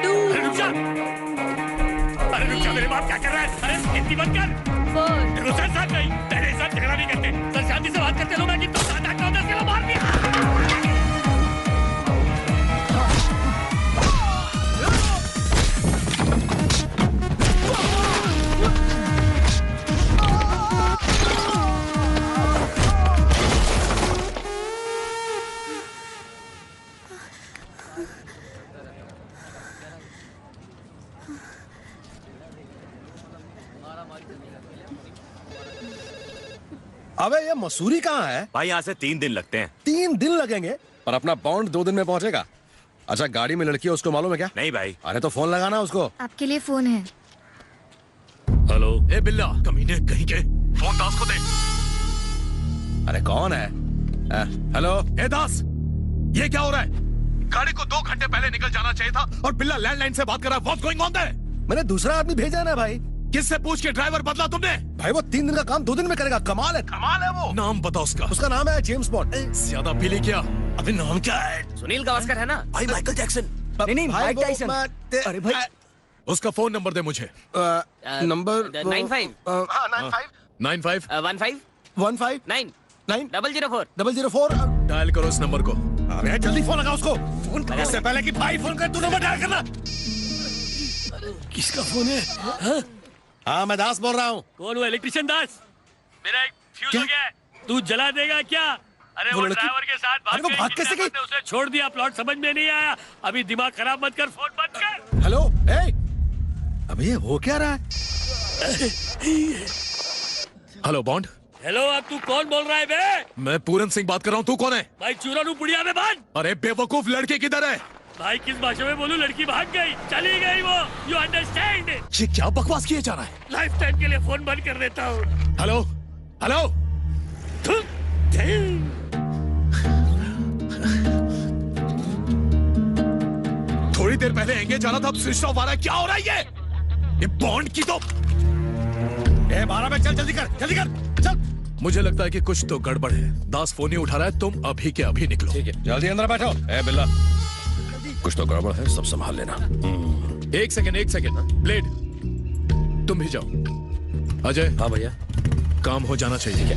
2 रुक जा। अरे रुक जा, मेरे बाप क्या कर रहा है? अरे गिनती बंद कर। 4 सर साथ नहीं, पहले साथ झगड़ा नहीं करते। सर शांति से बात करते लो। मैं गिनता हूं 7 8 9 10 किलो मार दिया। अबे ये मसूरी कहाँ है? भाई यहाँ से 3 दिन लगते हैं। 3 दिन लगेंगे? पर अपना बॉन्ड 2 दिन में पहुंचेगा। अच्छा गाड़ी में लड़की है, उसको मालूम है क्या? नहीं भाई। अरे तो फोन लगाना उसको। आपके लिए फोन है। हेलो। ए बिल्ला, कमीने कहीं के, फोन दास को दे। अरे कौन है? हेलो। ए दास, ये क्या हो रहा है? गाड़ी को 2 घंटे पहले निकल जाना चाहिए था और बिल्ला लैंडलाइन से बात कर रहा है। What's going on there? मैंने दूसरा आदमी भेजा ना भाई। किससे पूछ के ड्राइवर बदला तुमने? भाई वो 3 दिन का काम 2 दिन में करेगा। कमाल है वो। नाम बता उसका। उसका नाम है जेम्स बॉन्ड। ज्यादा पीली क्या? अभी नाम क्या है? सुनील गावस्कर है ना? भाई माइकल जैक्सन। नहीं माइक टाइसन। अरे भाई उसका फोन नंबर दे मुझे। नंबर 95 95 15 15 9 9 004 004। डायल करो इस नंबर को। अरे जल्दी फोन लगा उसको। फोन कर। इससे पहले कि भाई फोन कर, तू नंबर डायल करना। किसका फोन है? हाँ मैं दास बोल रहा हूँ। कौन हुआ? इलेक्ट्रिशियन दास। मेरा एक फ्यूज हो गया है, तू जला देगा क्या? अरे वो ड्राइवर के साथ भाग गई। भाग कैसे गई? उसे छोड़ दिया, प्लॉट समझ में नहीं आया। अभी दिमाग खराब मत कर, फोन बंद कर। हेलो। अबे ये हो क्या रहा है? Hello bond. हेलो, अब तू कौन बोल रहा है बे? मैं पूरन सिंह बात कर रहा हूँ। तू कौन है? भाई चूरन पुड़िया में बंद। अरे बेवकूफ, लड़के किधर है? भाई किस भाषा में बोलूं? लड़की भाग गई, चली गई वो। You understand? ये क्या बकवास किए जा रहा है? लाइफ टाइम के लिए फोन बंद कर देता हूँ। Hello hello. थोड़ी देर पहले एंगेज जाना था, अब स्विच ऑफ आ रहा है। क्या हो रहा है ये बॉन्ड की तो। 12 में चल, जल्दी कर चल। मुझे लगता है कि कुछ तो गड़बड़ है। दास फोन नहीं उठा रहा है। तुम अभी के अभी निकलो। ठीक है, जल्दी अंदर बैठो। बिल्ला, कुछ तो गड़बड़ है, सब संभाल लेना। एक सेकंड। ब्लेड, तुम भी जाओ। अजय। हाँ भैया। काम हो जाना चाहिए।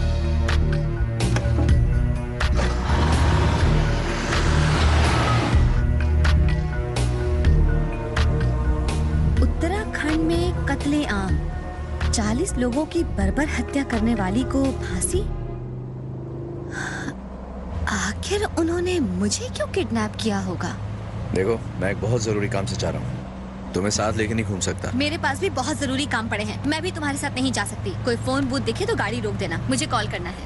उत्तराखंड में कत्लेआम, 40 लोगों की बर्बर हत्या करने वाली को फांसी। आखिर उन्होंने मुझे क्यों किडनैप किया होगा? देखो, मैं एक बहुत जरूरी काम से जा रहा हूँ। तुम्हें साथ लेके नहीं घूम सकता। मेरे पास भी बहुत जरूरी काम पड़े हैं। मैं भी तुम्हारे साथ नहीं जा सकती। कोई फोन बूथ दिखे तो गाड़ी रोक देना, मुझे कॉल करना है।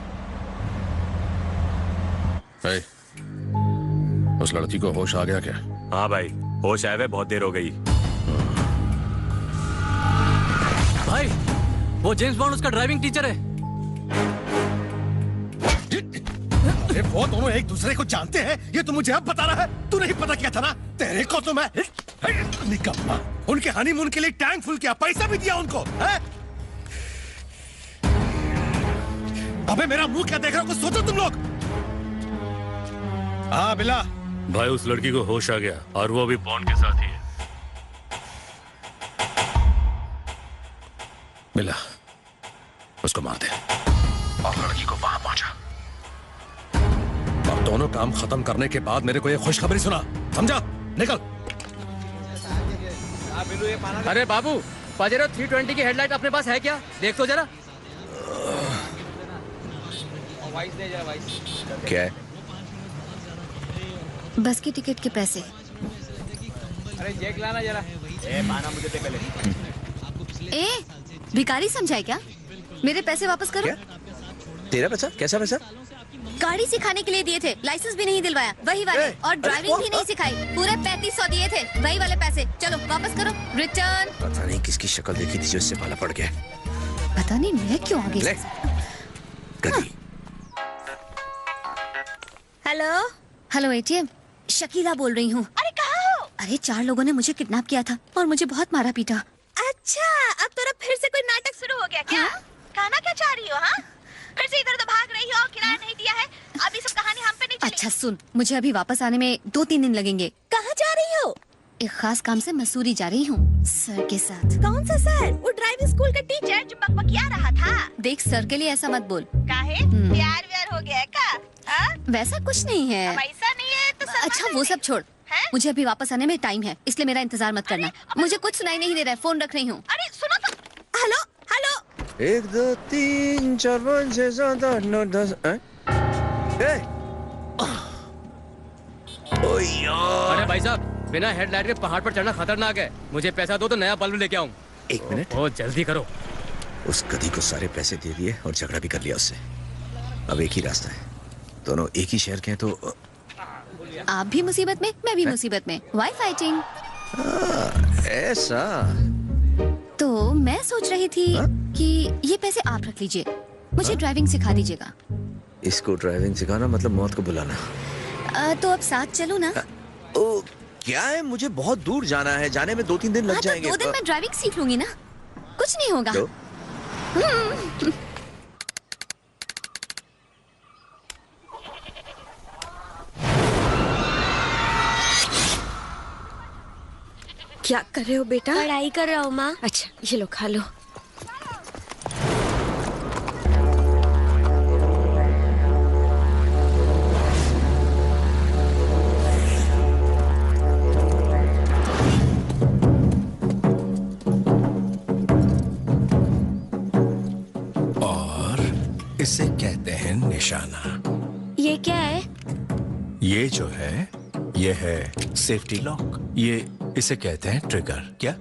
उस लड़की को होश आ गया क्या? हाँ भाई, होश आए हुए बहुत देर हो गई। भाई वो जेम्स बॉन्ड उसका ड्राइविंग टीचर है। अरे वो दोनों एक दूसरे को जानते हैं, ये तो मुझे अब बता रहा है। तू नहीं पता क्या था ना? तेरे को तो मैं निकम्मा। उनके हनीमून के लिए टैंक फुल किया, पैसा भी दिया उनको है? अबे मेरा मुंह क्या देख रहा हो? कुछ सोचो तुम लोग। हाँ बिल्ला। भाई उस लड़की को होश आ गया और वो अभी बॉन्ड के साथ ही है। बिल्ला, उसको मार दे और लड़की को वहां पहुंचा। और दोनों काम खत्म करने के बाद मेरे को ये खुशखबरी सुना, समझा? निकल। अरे बाबू, पजेरो 320 की हेडलाइट अपने पास है क्या? देख तो जरा। क्या है? बस की टिकट के पैसे। अरे चेक लाना जरा। पाना मुझे दे पहले। भिखारी समझाए क्या? मेरे पैसे वापस करो। क्या? तेरा पैसा? कैसा पैसा? गाड़ी सिखाने के लिए दिए थे, लाइसेंस भी नहीं दिलवाया, वही वाले। और ड्राइविंग भी नहीं सिखाई, पूरे 3500 दिए थे, वही वाले पैसे। चलो वापस करो, रिटर्न। पता नहीं किसकी शक्ल देखी थी जो इससे पाला पड़ गया। पता नहीं मैं क्यों आ गई। हेलो हेलो एटीएम, शकीला बोल रही हूँ। अरे कहाँ हो? अरे 4 लोगों ने मुझे किडनैप किया था और मुझे बहुत मारा पीटा। अच्छा, अब तेरा फिर से कोई नाटक शुरू हो गया क्या? कहना क्या चाह रही हो? हाँ, फिर से इधर उधर भाग रही हो और किराया नहीं दिया है। अभी सब कहानी हम पे नहीं चली। अच्छा सुन, मुझे अभी वापस आने में 2-3 दिन लगेंगे। कहाँ जा रही हो? एक खास काम से मसूरी जा रही हूँ सर के साथ। कौन सा सर? वो ड्राइविंग स्कूल का टीचर जो बकबकिया रहा था। देख सर के लिए ऐसा मत बोल। काहे? प्यार व्यार हो गया है का? वैसा कुछ नहीं है। ऐसा नहीं है तो अच्छा वो सब छोड़, मुझे अभी वापस आने में टाइम है, इसलिए मेरा इंतजार मत करना। मुझे कुछ सुनाई नहीं दे रहा है, फोन रख रही हूँ। अरे सुनो तो। Hello hello. 1 2 3 4 5 6 7 8 9 10। अरे भाई साहब, बिना हेडलाइट के पहाड़ पर चढ़ना खतरनाक है। मुझे पैसा दो तो नया बल्ब लेके आऊँ। 1 मिनट। बहुत जल्दी करो। उस गधी को सारे पैसे दे दिए और झगड़ा भी कर लिया उससे। अब एक ही रास्ता है, दोनों एक ही शहर के हैं तो। आप भी मुसीबत में, मैं भी मुसीबत में। Why fighting? ऐसा तो मैं सोच रही थी कि ये पैसे आप रख लीजिए, मुझे ड्राइविंग सिखा दीजिएगा। इसको ड्राइविंग सिखाना मतलब मौत को बुलाना। तो अब साथ चलो ना। ओ, क्या है, मुझे बहुत दूर जाना है, जाने में 2-3 दिन लग जाएंगे। 2 दिन में ड्राइविंग सीख लूंगी ना, कुछ नहीं होगा। क्या कर रहे हो बेटा? पढ़ाई कर रहा हूँ माँ। अच्छा ये लो खा लो। और इसे कहते हैं निशाना। ये क्या है? ये जो है, ये है सेफ्टी लॉक। ये इसे कहते हैं ट्रिगर। क्या?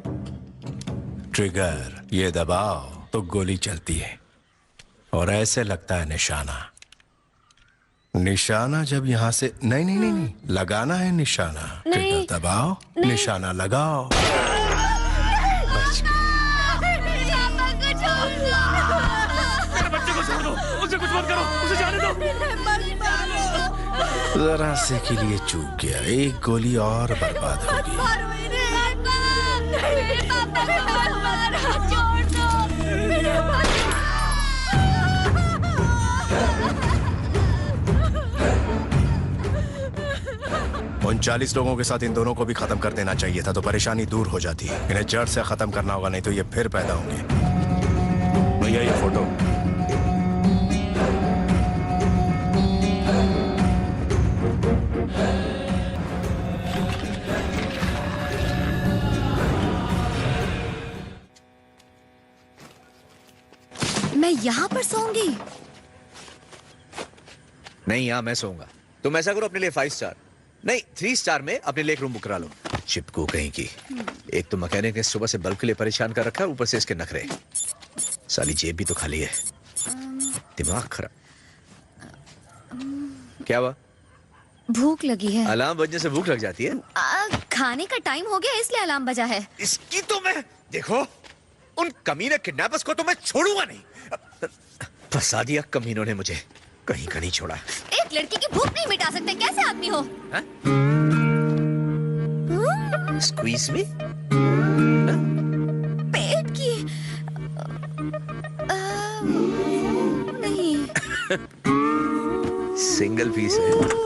ट्रिगर ये दबाओ तो गोली चलती है और ऐसे लगता है निशाना। निशाना जब यहाँ से नहीं नहीं नहीं नहीं लगाना है निशाना। ट्रिगर दबाओ, निशाना लगाओ। बच्चे को छोड़ दो, उसे कुछ मत करो, उसे जाने दो। जरा से के लिए चूक गया, एक गोली और बर्बाद होगी। उन 40 लोगों के साथ इन दोनों को भी खत्म कर देना चाहिए था, तो परेशानी दूर हो जाती है। इन्हें जड़ से खत्म करना होगा, नहीं तो ये फिर पैदा होंगे। भैया ये फोटो। मैं यहाँ पर सोऊंगी? नहीं, यहाँ मैं सोऊंगा। तुम ऐसा करो, अपने लिए 5 स्टार नहीं 3 स्टार में अपने लिए एक रूम बुक करा लो। चिपकू कहीं की। एक तो मैकेनिक ने सुबह से बल्ब के लिए परेशान कर रखा है, ऊपर से इसके नखरे। साली जेब भी तो खाली है, दिमाग खराब। क्या हुआ? भूख लगी है। अलार्म बजने से भूख लग जाती है? खाने का टाइम हो गया इसलिए अलार्म बजा है। इसकी तो मैं देखो, उन कमीने किडनैपर्स को तो मैं छोड़ूंगा नहीं। फंसा दिया कमीनों ने मुझे, कहीं का नहीं छोड़ा। एक लड़की की भूख नहीं मिटा सकते, कैसे आदमी हो? स्क्वीज में पेट की नहीं। सिंगल पीस है।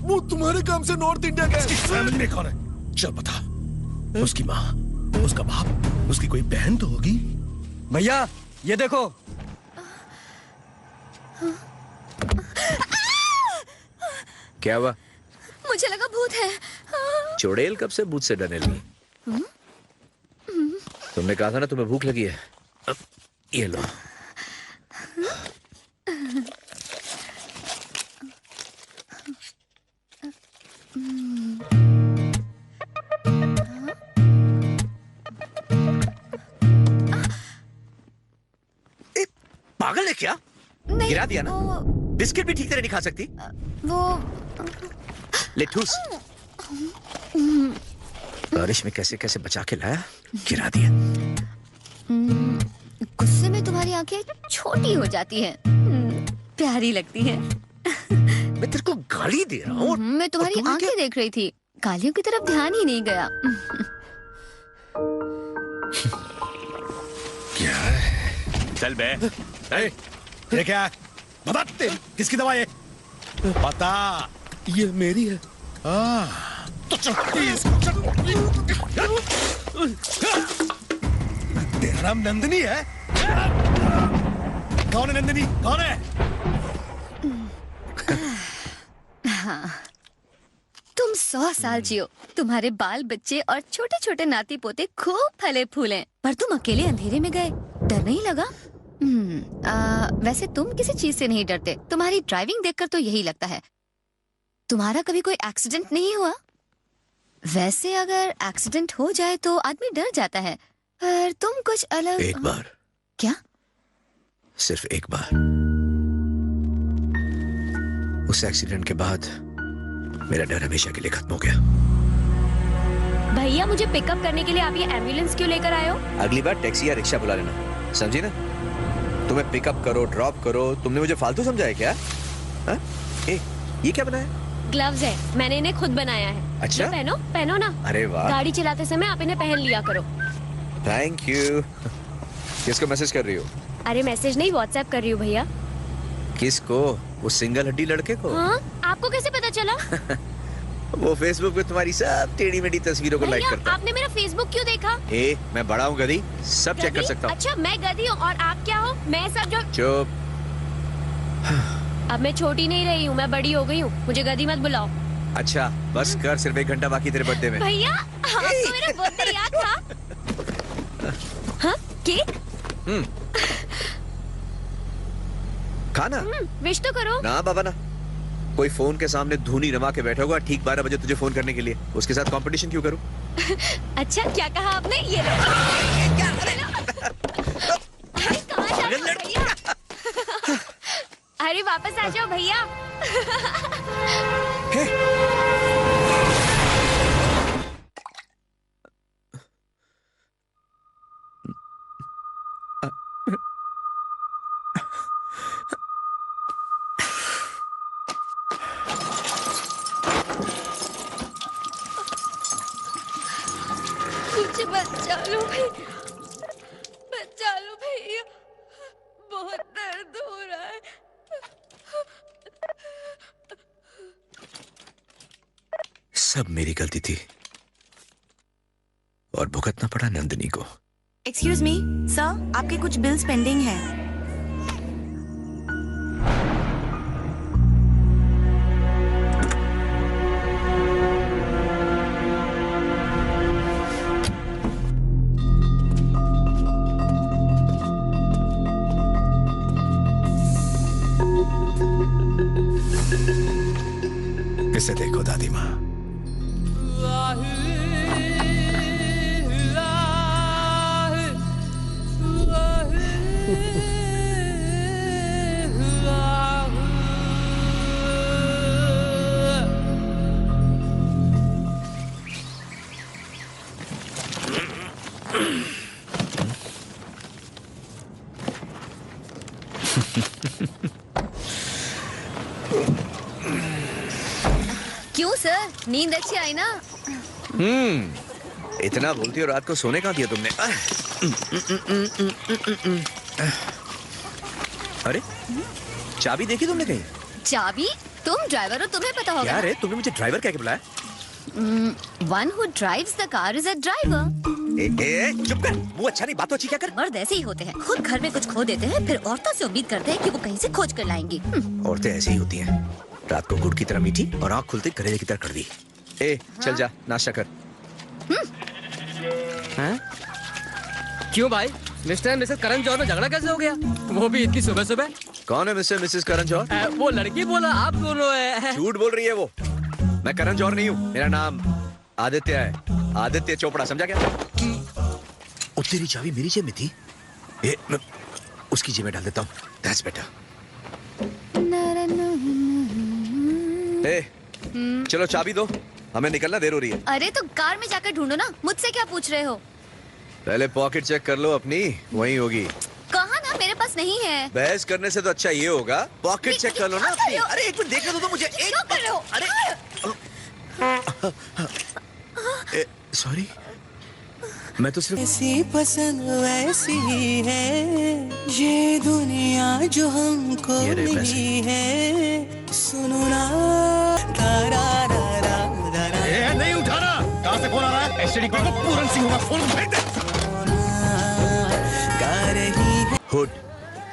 वो तुम्हारे काम से नॉर्थ इंडिया गया। उसकी फैमिली में कौन है? चल बता। उसकी माँ, उसका बाप, उसकी कोई बहन तो होगी। भैया ये देखो। क्या हुआ? मुझे लगा भूत है। चुड़ैल कब से भूत से डरने लगी? तुमने कहा था ना तुम्हें भूख लगी है। अब ये लो। क्या गिरा दिया ना? बिस्किट भी ठीक तरह नहीं खा सकती? वो ले ठूस। बारिश में कैसे कैसे बचा के लाया, गिरा दिया। गुस्से में तुम्हारी आंखें छोटी हो जाती हैं, प्यारी लगती हैं। मैं तेरे को गाली दे रहा हूँ। मैं तुम्हारी आंखें देख रही थी, गालियों की तरफ ध्यान ही नहीं गया। क्या है? चल बे। ये क्या है? बता किसकी दवा ये? बता। ये मेरी है। तो तेरा नाम नंदिनी है? कौन है नंदिनी? कौन है? हाँ, तुम 100 साल जियो, तुम्हारे बाल बच्चे और छोटे छोटे नाती पोते खूब फले फूले, पर तुम अकेले अंधेरे में गए, डर नहीं लगा? वैसे तुम किसी चीज से नहीं डरते, तुम्हारी ड्राइविंग देखकर तो यही लगता है। तुम्हारा कभी कोई एक्सीडेंट नहीं हुआ? वैसे अगर एक्सीडेंट हो जाए तो आदमी डर जाता है, पर तुम कुछ अलग। एक बार। क्या? सिर्फ एक बार। उस एक्सीडेंट के बाद मेरा डर हमेशा के लिए खत्म हो गया। भैया, मुझे पिकअप करने के लिए आप ये एम्बुलेंस क्यों लेकर आए हो? अगली बार टैक्सी या रिक्शा बुला लेना, समझी ना? तुम्हें पिकअप करो, ड्रॉप करो, तुमने मुझे फालतू समझा है क्या? ये क्या बनाया? ग्लव्स है, मैंने इन्हें खुद बनाया है। अच्छा? ये पहनो, पहनो ना। अरे वाह। गाड़ी चलाते समय आप इन्हें पहन लिया करो। Thank you. किसको मैसेज कर रही हो? अरे मैसेज नहीं, व्हाट्सएप कर रही हूँ भैया। किसको? वो सिंगल हड्डी लड़के को? हाँ? आपको कैसे पता चला? वो फेसबुक पे तुम्हारी सब टेढ़ी मेढ़ी तस्वीरों को लाइक करता है। आपने मेरा फेसबुक क्यों देखा? मैं बड़ा हूँ गधी, सब चेक कर सकता हूँ। अच्छा, मैं गधी हूँ और आप क्या हो? मैं सब जो। चुप। अब मैं छोटी नहीं रही हूँ, मैं बड़ी हो गई हूँ, मुझे गधी मत बुलाओ। अच्छा बस कर, सिर्फ 1 घंटा बाकी तेरे बर्थडे में। भैया, आपको मेरा बर्थडे याद था? हाँ? केक? खाना? विश तो करो। ना बाबा ना, कोई फोन के सामने धूनी रमा के बैठा होगा ठीक 12 बजे तुझे फोन करने के लिए, उसके साथ कंपटीशन क्यों करूं? अच्छा, क्या कहा आपने? ये कहाँ जा रहे हो भैया? अरे वापस आ जाओ भैया। मुझे बचा लो भैया, बचा लो भैया, बहुत दर्द हो रहा है। सब मेरी गलती थी और भुगतना पड़ा नंदिनी को। एक्सक्यूज मी सर, आपके कुछ बिल्स पेंडिंग हैं। इसे देखो दादी माँ, क्यों सर, नींद अच्छी आई ना? इतना बोलती हो, रात को सोने कहाँ दिया तुमने? अरे चाबी देखी तुमने कहीं? चाबी? तुम ड्राइवर हो, तुम्हें पता होगा। क्या रे, तुमने मुझे ड्राइवर कह के बुलाया? One who drives the car is a driver. चुप कर, मुंह अच्छा नहीं, बात तो अच्छी क्या कर। मर्द ऐसे ही होते हैं, खुद घर में कुछ खो देते हैं, फिर औरतों से उम्मीद करते हैं कि वो कहीं से खोज कर लाएंगी। औरतें ऐसी ही होती हैं, रात को गुड़ की तरह मीठी और आँख खुलते करेले की तरह कड़वी। चल जा, नाश्ता कर। क्यों भाई, mister and Mrs Karan Johar में झगड़ा कैसे हो गया? वो भी इतनी सुबह सुबह? कौन है मिस्टर मिसेस करण जौहर? वो लड़की बोला आप दोनों है। झूठ बोल रही है वो, मैं करण जौहर नहीं हूँ, मेरा नाम आदित्य है, आदित्य चोपड़ा, समझा क्या? ओ तेरी चाबी मेरी जेब में थी। उसकी जेब में डाल देता हूँ। That's better. चलो चाबी दो, हमें निकलना देर हो रही है। अरे तो कार में जाकर ढूंढो ना, मुझसे क्या पूछ रहे हो? पहले पॉकेट चेक कर लो अपनी, वहीं होगी। कहा ना मेरे पास नहीं है। बहस करने से तो अच्छा ये होगा, पॉकेट चेक कर लो ना अपनी। अरे एक मिनट देखने दो तो मुझे। क्यों कर रहे हो? अरे सॉरी, मैं तो सिर्फ ऐसी पसंद वैसी ही है ये दुनिया जो हमको मिली है। सुनो ना तारा नहीं उठा रहा। कहाँ से फोन आ रहा है? एसटीडी को पूरन सिंह होगा, फोन भेज दे। हुड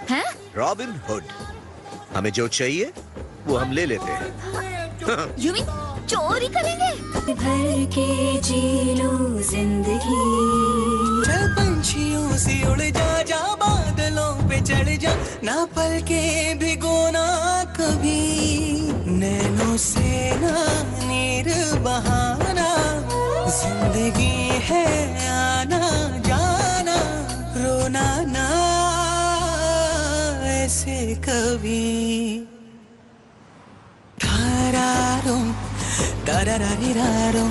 हैं? Robin hood. हमें जो चाहिए वो हम ले लेते हैं। You mean चोरी करेंगे? भर के जी लो जिंदगी, चल पंछियों से उड़ जा, जा बादलों पे चढ़ जा, ना पल के भिगोना कभी, नैनों से ना नीर बहाना, जिंदगी है आना जाना, रोना ना ऐसे कभी। तारारों तारारारीरारों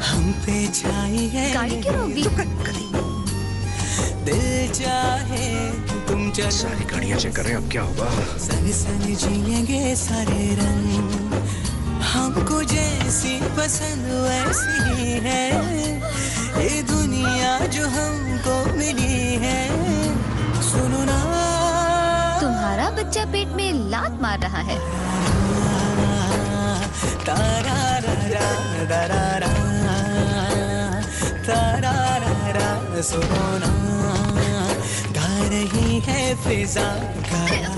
हम पे छाई है गाड़ी क्यों रोक दी? दिल चाहे तुम चलो। सारी गाड़ियां चेक कर रहे हैं, अब क्या होगा? संग संग जिएंगे सारे रंग, हमको जैसी पसंद वैसी है ये दुनिया जो हमको मिली है। सुनो ना तुम्हारा बच्चा पेट में लात मार रहा है। सुनो गा रही है फिजा,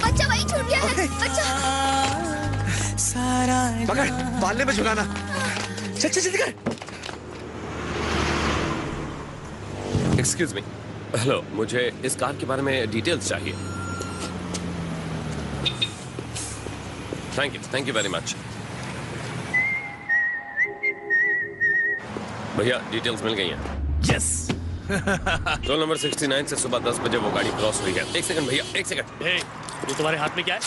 बच्चा वही छूट गया है। बच्चा सारा पकड़, पालने में झुकाना। चल चल जल्दी कर। एक्सक्यूज मी, हेलो, मुझे इस कार के बारे में डिटेल्स चाहिए। Thank you very much. भैया डिटेल्स मिल गई हैं। यस। टोल नंबर 69 से सुबह 10 बजे वो गाड़ी क्रॉस हुई है। एक सेकंड भैया, एक सेकंड। ये तुम्हारे हाथ में क्या है?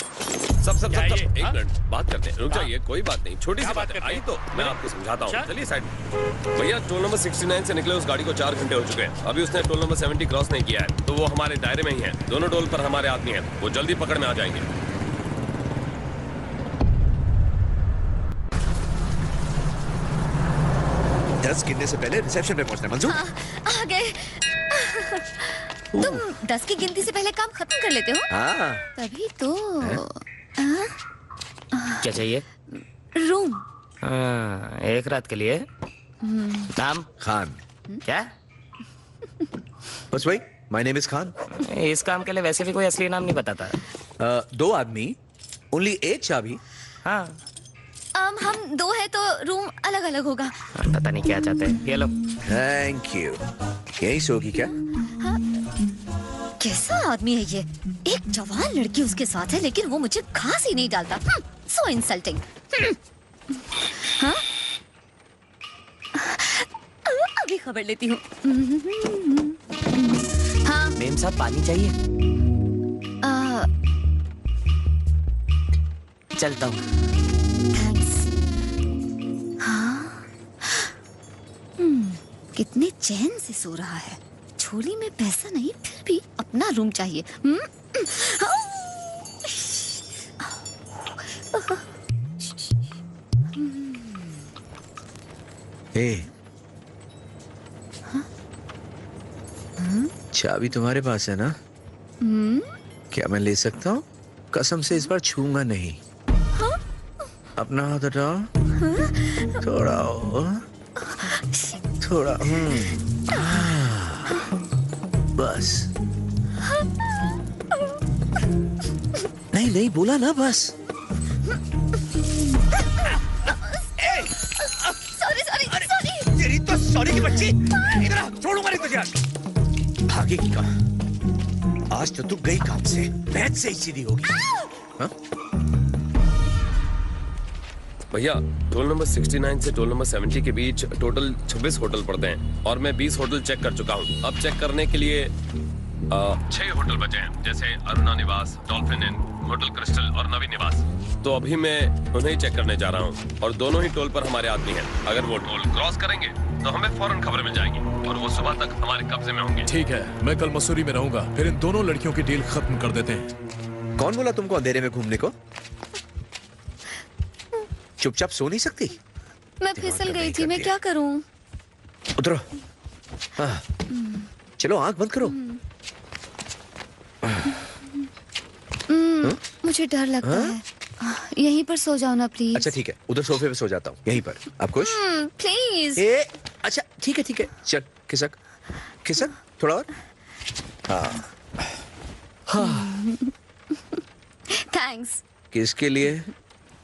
सब एक मिनट बात करते हैं, रुक जाइए, कोई बात नहीं, छोटी सी बात है। आई तो मैं आपको समझाता हूँ, चलिए साइड। भैया टोल नंबर 69 से निकले उस गाड़ी को 4 घंटे हो चुके हैं, अभी उसने टोल नंबर 70 क्रॉस नहीं किया है, तो वो हमारे दायरे में ही है। दोनों टोल पर हमारे आदमी हैं, वो जल्दी पकड़ में आ जाएंगे। 10 गिनने से पहले रिसेप्शन पे पहुंचना। मंजूर? आ गए। तुम 10 की गिनती से पहले काम खत्म कर लेते हो? हाँ। तभी तो। क्या चाहिए? रूम। एक रात के लिए। नाम? खान। क्या? बस वही, माय नेम इज खान। इस काम के लिए वैसे भी कोई असली नाम नहीं बताता। 2 आदमी, ओनली 1 चाबी। हाँ। हम 2 है तो रूम अलग अलग होगा। पता नहीं क्या चाहते हैं, ये लो। Thank you. यही सोगी क्या? हाँ? कैसा आदमी है ये? एक जवान लड़की उसके साथ है लेकिन वो मुझे घास ही नहीं डालता। सो इंसल्टिंग। हाँ? अभी खबर लेती हूँ। हाँ मेम साहब, पानी चाहिए? चलता हूँ। हाँ? कितने चैन से सो रहा है। झोली में पैसा नहीं, फिर भी अपना रूम चाहिए। चाबी तुम्हारे पास है ना? क्या मैं ले सकता हूँ? कसम से इस बार छूंगा नहीं। अपना हाथ हटाओ। थोड़ा और, थोड़ा। बस। नहीं बोला ना बस। सॉरी। तेरी तो सॉरी की बच्ची। इधर आ, छोड़ूंगा नहीं तुझे। भागेगी कहाँ? आज तो तू गई काम से, बैठ से ही सीधी होगी। हाँ? भैया टोल नंबर 69 से टोल नंबर 70 के बीच टोटल 26 होटल पड़ते हैं और मैं 20 होटल चेक कर चुका हूँ। अब चेक करने के लिए 6 होटल बचे हैं, जैसे अरुणा निवास, डॉल्फिन इन, होटल क्रिस्टल और नवी निवास। तो अभी मैं उन्हें चेक करने जा रहा हूँ और दोनों ही टोल पर हमारे आदमी हैं। अगर वो टोल क्रॉस करेंगे तो हमें फौरन खबर मिल जाएगी और वो सुबह तक हमारे कब्जे में होंगे। ठीक है, मैं कल मसूरी में रहूंगा, फिर इन दोनों लड़कियों की डील खत्म कर देते हैं। कौन बोला तुमको अंधेरे में घूमने को? चुपचाप सो नहीं सकती? मैं फिसल गई थी, मैं क्या करूं? उतरो। हाँ। चलो आंख बंद करो। मुझे डर लगता है। यहीं पर सो जाओ ना प्लीज। अच्छा ठीक है, उधर सोफे पे सो जाता हूँ, यहीं पर। आप खुश? प्लीज। अच्छा ठीक है, चल खिसक खिसक थोड़ा और। हाँ। थैंक्स। किसके लिए?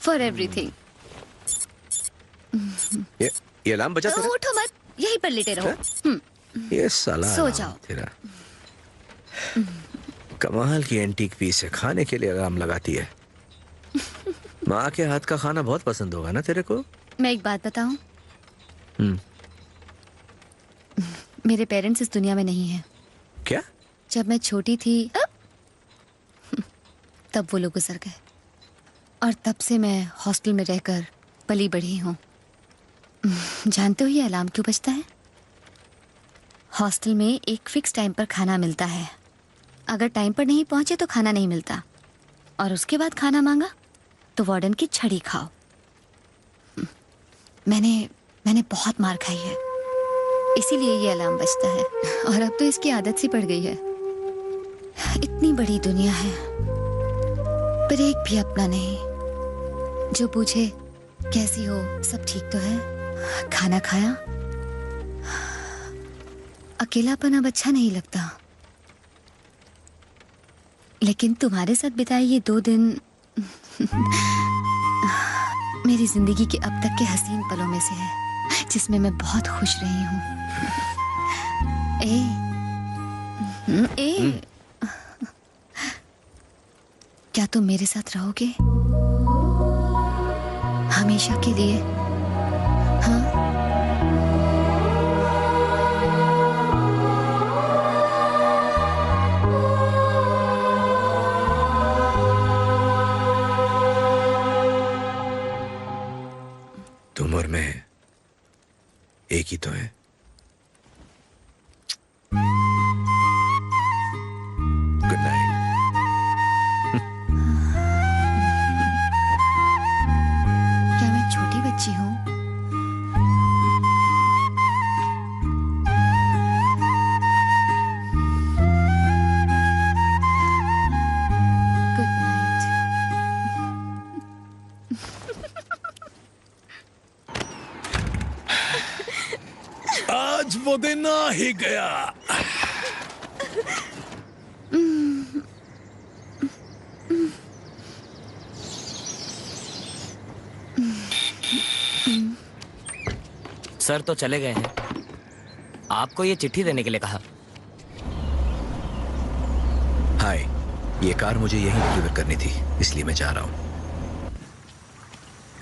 For everything. ये अलार्म बजा तेरा? उठो मत, यहीं पर लेटे रहो। ये साला सो जाओ। तेरा कमाल की एंटीक पीस है, खाने के लिए अलार्म लगाती है। माँ के हाथ का खाना बहुत पसंद होगा ना तेरे को? मैं एक बात बताऊं? मेरे पेरेंट्स इस दुनिया में नहीं है। क्या? जब मैं छोटी थी तब वो लोग गुजर गए और तब से मैं हॉस्टल में रहकर पली बढ़ी हूँ। जानते हो ये अलार्म क्यों बजता है? हॉस्टल में एक फिक्स टाइम पर खाना मिलता है। अगर टाइम पर नहीं पहुंचे तो खाना नहीं मिलता और उसके बाद खाना मांगा तो वार्डन की छड़ी खाओ। मैंने बहुत मार खाई है, इसीलिए ये अलार्म बजता है और अब तो इसकी आदत सी पड़ गई है। इतनी बड़ी दुनिया है पर एक भी अपना नहीं जो पूछे कैसी हो, सब ठीक तो है, खाना खाया। अकेलापन अब अच्छा नहीं लगता, लेकिन तुम्हारे साथ बिताए ये 2 दिन मेरी जिंदगी के अब तक के हसीन पलों में से है, जिसमें मैं बहुत खुश रही हूँ। क्या तुम मेरे साथ रहोगे हमेशा के लिए? हाँ? तुम और मैं एक ही तो है। Good night. क्या मैं छोटी बच्ची हूँ? Good night. आज वो दिन आ ही गया। सर तो चले गए हैं, आपको ये चिट्ठी देने के लिए कहा। हाय, ये कार मुझे यहीं डिलीवर करनी थी, इसलिए मैं जा रहा हूँ।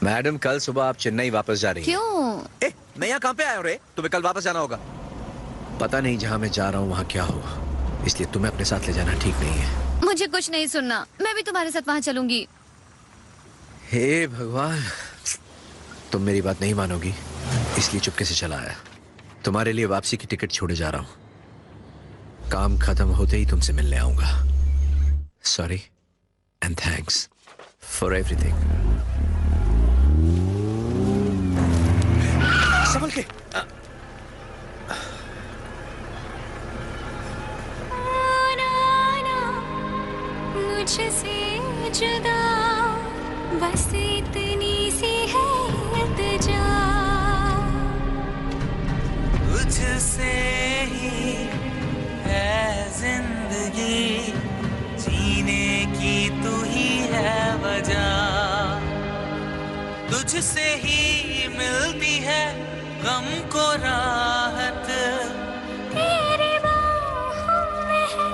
मैडम, कल सुबह आप चेन्नई वापस जा रही हैं। क्यों? मैं यहाँ कहाँ पे आया हूँ रे? तुम्हें कल वापस जाना होगा। पता नहीं जहाँ मैं जा रहा हूँ वहाँ क्या हो, इसलिए तुम्हें अपने साथ ले जाना ठीक नहीं है। मुझे कुछ नहीं सुनना, मैं भी तुम्हारे साथ वहाँ चलूंगी। हे भगवान, तुम मेरी बात नहीं मानोगी, इसलिए चुपके से चला आया। तुम्हारे लिए वापसी की टिकट छोड़े जा रहा हूँ। काम खत्म होते ही तुमसे मिलने आऊंगा। Sorry and thanks for everything. संभल के। मुझसे जुदा बस इतनी सी है इल्तिजा, तुझसे ही है जिंदगी, जीने की तू ही है वजह, तुझसे ही मिलती है गम को राहत, तेरी बाहों में है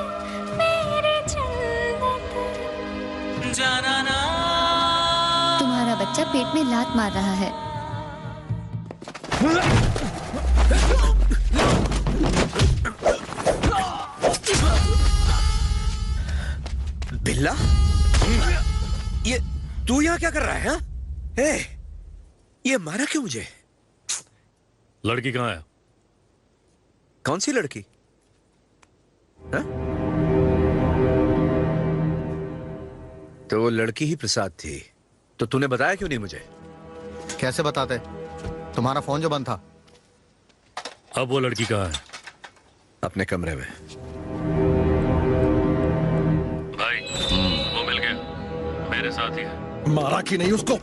मेरी जन्नत। जाना ना तुम्हारा बच्चा पेट में लात मार रहा है। भिल्ला, ये तू यहाँ क्या कर रहा है? हाँ? ये मारा क्यों मुझे? लड़की कहाँ है? कौन सी लड़की? हाँ? तो वो लड़की ही प्रसाद थी। तो तूने बताया क्यों नहीं मुझे? कैसे बताते? तुम्हारा फोन जो बंद था। अब वो लड़की कहाँ है? अपने कमरे में। भाई वो मिल गया, मेरे साथ ही है। मारा कि नहीं उसको?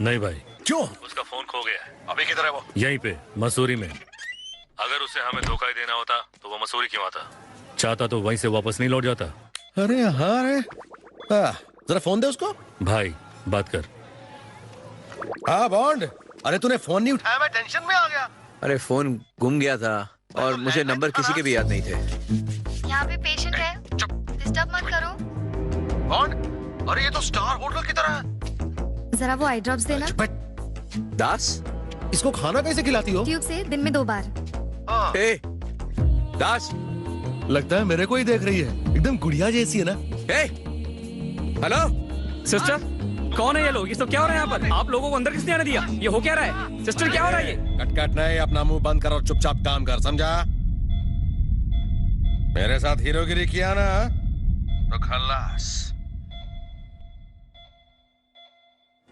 नहीं भाई। क्यों? उसका फोन खो गया है। अभी किधर है वो? यहीं पे, मसूरी में। अगर उसे हमें धोखा ही देना होता तो वो मसूरी क्यों आता? चाहता तो वहीं से वापस नहीं लौट जाता। अरे हाँ रे, जरा फोन दे उसको। भाई बात कर। हाँ बॉन्ड, अरे तूने फोन नहीं उठाया, मैं टेंशन में आ गया। अरे फोन गुम गया था और मुझे नंबर किसी के भी याद नहीं थे। यहाँ पे पेशेंट है, डिस्टर्ब मत करो। बॉन्ड, अरे ये तो स्टार होटल की तरह है। जरा वो आई ड्रॉप्स देना। दास, इसको खाना कैसे खिलाती हो? ट्यूब से दिन में 2 बार। दास, लगता है मेरे को ही देख रही है, एकदम गुड़िया जैसी है ना। हेलो सिस्टर, कौन है ये लोग? ये तो क्या हो रहा है यहाँ पर? आप लोगों को अंदर किसने आने दिया? ये हो क्या रहा है? सिस्टर क्या हो रहा है ये? कट नहीं, अपना मुंह बंद कर और चुपचाप काम कर, समझा? मेरे साथ हीरोगिरी किया ना तो खल्लास।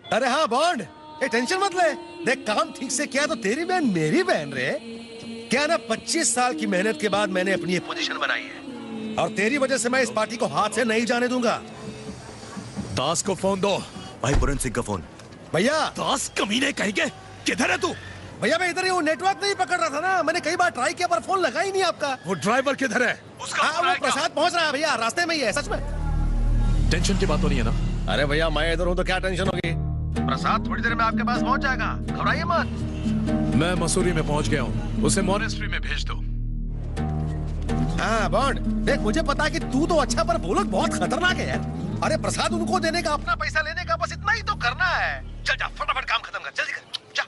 अरे हाँ बॉन्ड, ये टेंशन मत ले। देख काम ठीक से किया तो तेरी बहन मेरी बहन रे। क्या ना 25 साल की मेहनत के बाद मैंने अपनी ये पोजीशन बनाई है और तेरी वजह से मैं इस पार्टी को हाथ से नहीं जाने दूंगा। दास को फोन दो। भाई पुरन सिंह का फोन। भैया दास कमीने कहेंगे, किधर है तू? भैया मैं इधर ही हूँ, नेटवर्क नहीं पकड़ रहा था ना। मैंने कई बार ट्राई किया पर फोन लगा ही नहीं आपका। वो ड्राइवर किधर है? हाँ वो प्रसाद पहुँच रहा है भैया, रास्ते में ही है। सच में टेंशन की बात तो नहीं है ना? अरे भैया मैं इधर हूँ तो क्या टेंशन होगी? प्रसाद थोड़ी देर में आपके पास पहुँच जाएगा, घबराइए मत। मैं मसूरी में पहुंच गया हूँ, उसे मॉनेस्ट्री में भेज दो। हाँ बॉन्ड, देख मुझे पता है कि तू तो अच्छा पर वो लोग बहुत खतरनाक है यार। अरे प्रसाद उनको देने का, अपना पैसा लेने का, बस इतना ही तो करना है। चल जा फटाफट काम खत्म कर, जल्दी कर जा।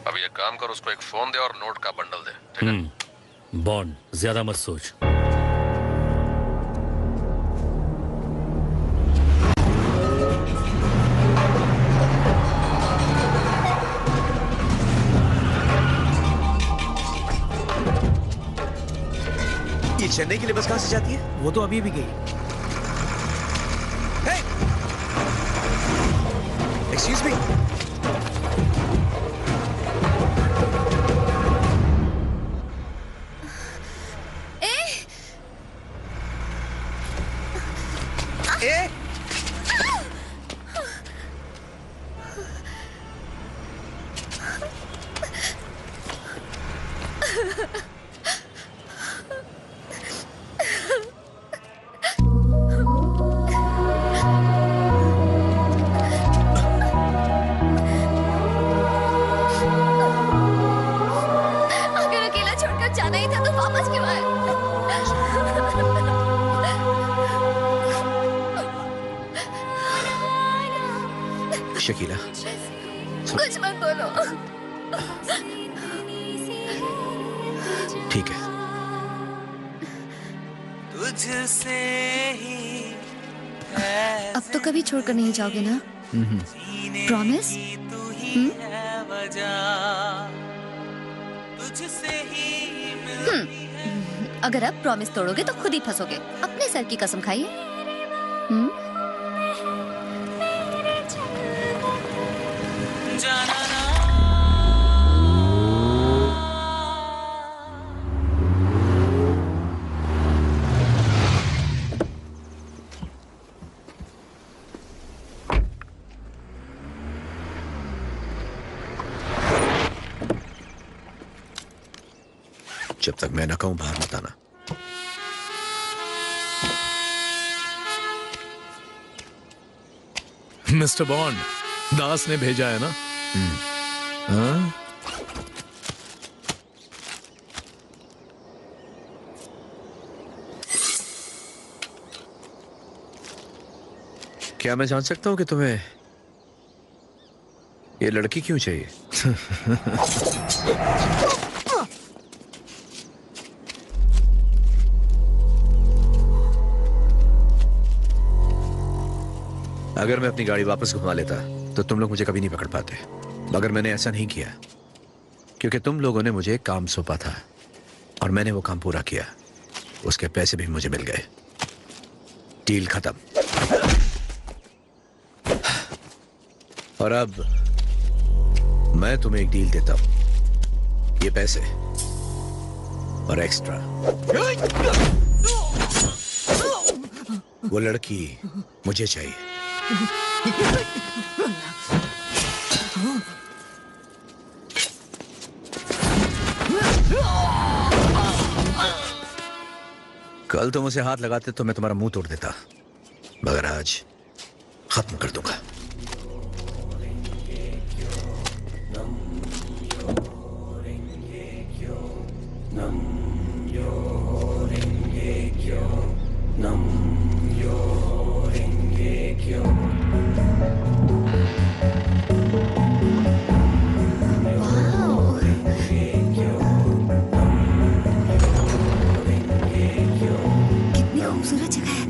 अभी एक काम कर, उसको एक फोन दे और नोट का बंडल दे, ठीक है? बॉन्ड ज्यादा मत सोच। ये चेन्नई के लिए बस कहां से जाती है? वो तो अभी भी गई। Excuse me. शकीला, कुछ मत बोलो। ठीक है। तुझसे ही अब तो कभी छोड़कर नहीं जाओगे ना? प्रॉमिस? तुझसे ही अगर अब प्रॉमिस तोड़ोगे तो खुद ही फंसोगे। अपने सर की कसम खाइए। जब तक मैं न कहूं बाहर मत आना। मिस्टर बॉन्ड, दास ने भेजा है ना? हाँ? क्या मैं जान सकता हूं कि तुम्हें ये लड़की क्यों चाहिए? अगर मैं अपनी गाड़ी वापस घुमा लेता तो तुम लोग मुझे कभी नहीं पकड़ पाते, मगर मैंने ऐसा नहीं किया क्योंकि तुम लोगों ने मुझे एक काम सौंपा था और मैंने वो काम पूरा किया। उसके पैसे भी मुझे मिल गए। डील खत्म। और अब मैं तुम्हें एक डील देता हूं, ये पैसे और एक्स्ट्रा। वो लड़की मुझे चाहिए। कल तुम उसे हाथ लगाते तो मैं तुम्हारा मुंह तोड़ देता, मगर आज खत्म कर दूंगा। कितनी खूबसूरत जगह है।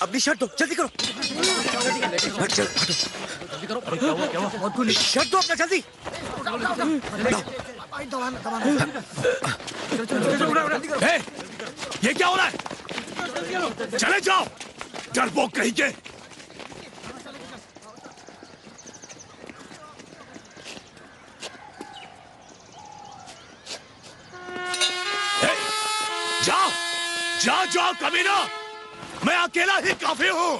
अपनी शर्ट दो, जल्दी करो। शर्ट दो अपना, जल्दी। ये क्या हो रहा है? चले जाओ, डरपोक कहीं के। जाओ जाओ जाओ कमीना, मैं अकेला ही काफी हूं।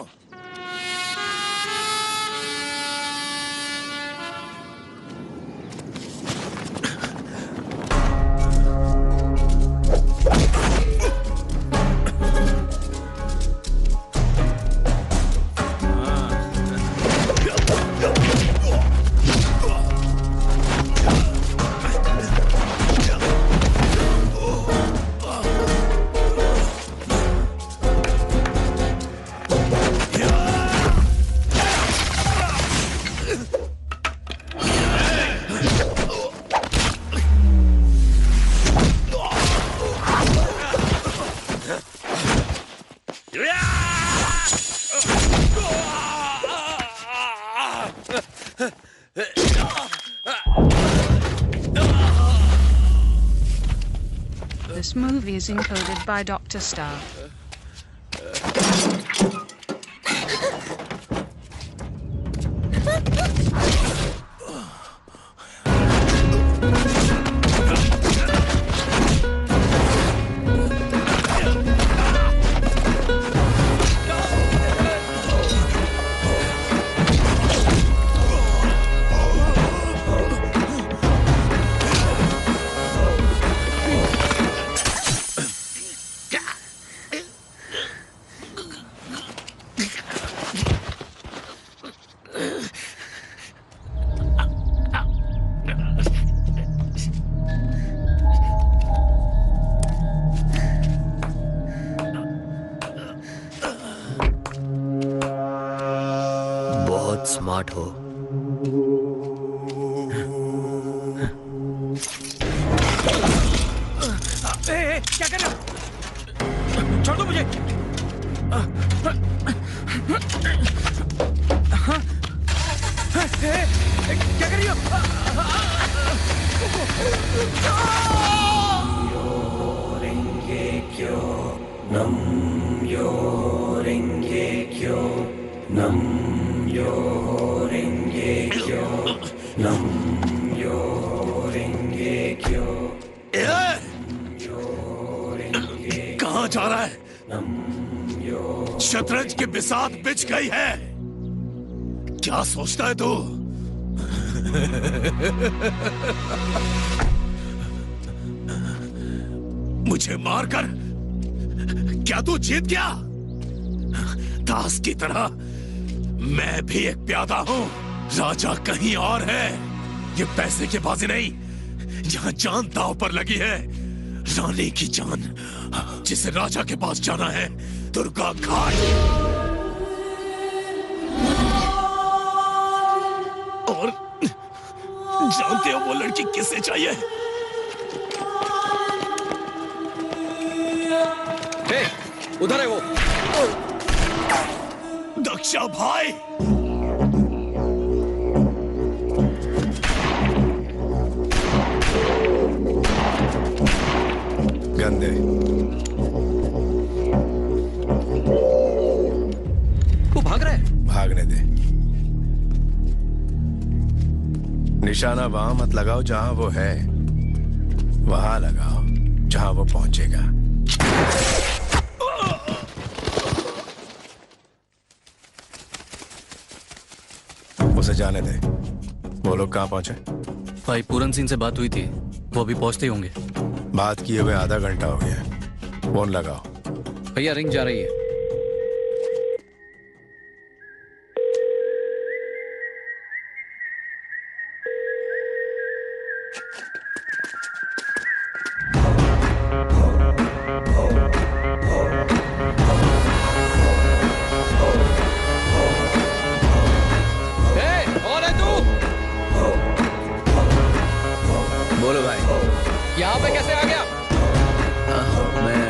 This movie is encoded by Dr. Star. बहुत स्मार्ट हो। क्या कर रहे हो? छोड़ दो मुझे। क्या कर रही हो? कहाँ जा रहा है? शतरंज की बिसात बिछ गई है। क्या सोचता है तू? मुझे मारकर क्या तू जीत गया? दास की तरह मैं भी एक प्यादा हूं। राजा कहीं और है। ये पैसे की बाजी नहीं, जहां जान दांव पर लगी है, रानी की जान, जिसे राजा के पास जाना है, दुर्गा घाट। और जानते हो वो लड़की किससे चाहिए? उधर है वो। दक्षा भाई। गंदे। वो भाग रहा है। भागने दे। निशाना वहां मत लगाओ जहां वो है, वहां लगाओ जहां वो पहुंचेगा। उसे जाने दे। वो लोग कहां पहुंचे? भाई पूरन सिंह से बात हुई थी, वो अभी पहुंचते ही होंगे। बात किए हुए आधा घंटा हो गया। फोन लगाओ। भैया रिंग जा रही है। बोलो भाई, यहाँ पे कैसे आ गया? मैं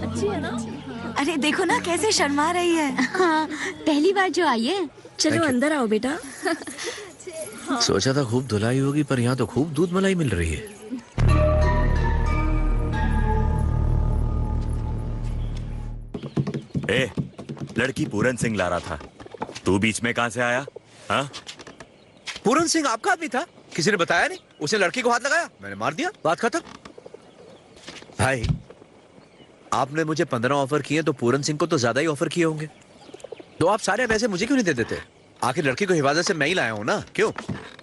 अच्छी है ना? अरे देखो ना कैसे शर्मा रही है। हाँ, पहली बार जो आई है। चलो अंदर आओ बेटा। सोचा था खूब धुलाई होगी, पर यहाँ तो खूब दूध मलाई मिल रही है। ए, लड़की पूरन सिंह ला रहा था, तू बीच में कहां से आया? हाँ? पूरन सिंह आपका आदमी था? किसी ने बताया नहीं? उसने लड़की को हाथ लगाया, मैंने मार दिया, बात खत्म। भाई, आपने मुझे 15 ऑफर किए तो पूरन सिंह को तो ज्यादा ही ऑफर किए होंगे। तो आप सारे पैसे मुझे क्यों नहीं दे देते? आखिर लड़की को हिफाजत से मैं ही लाया हूं ना, क्यों?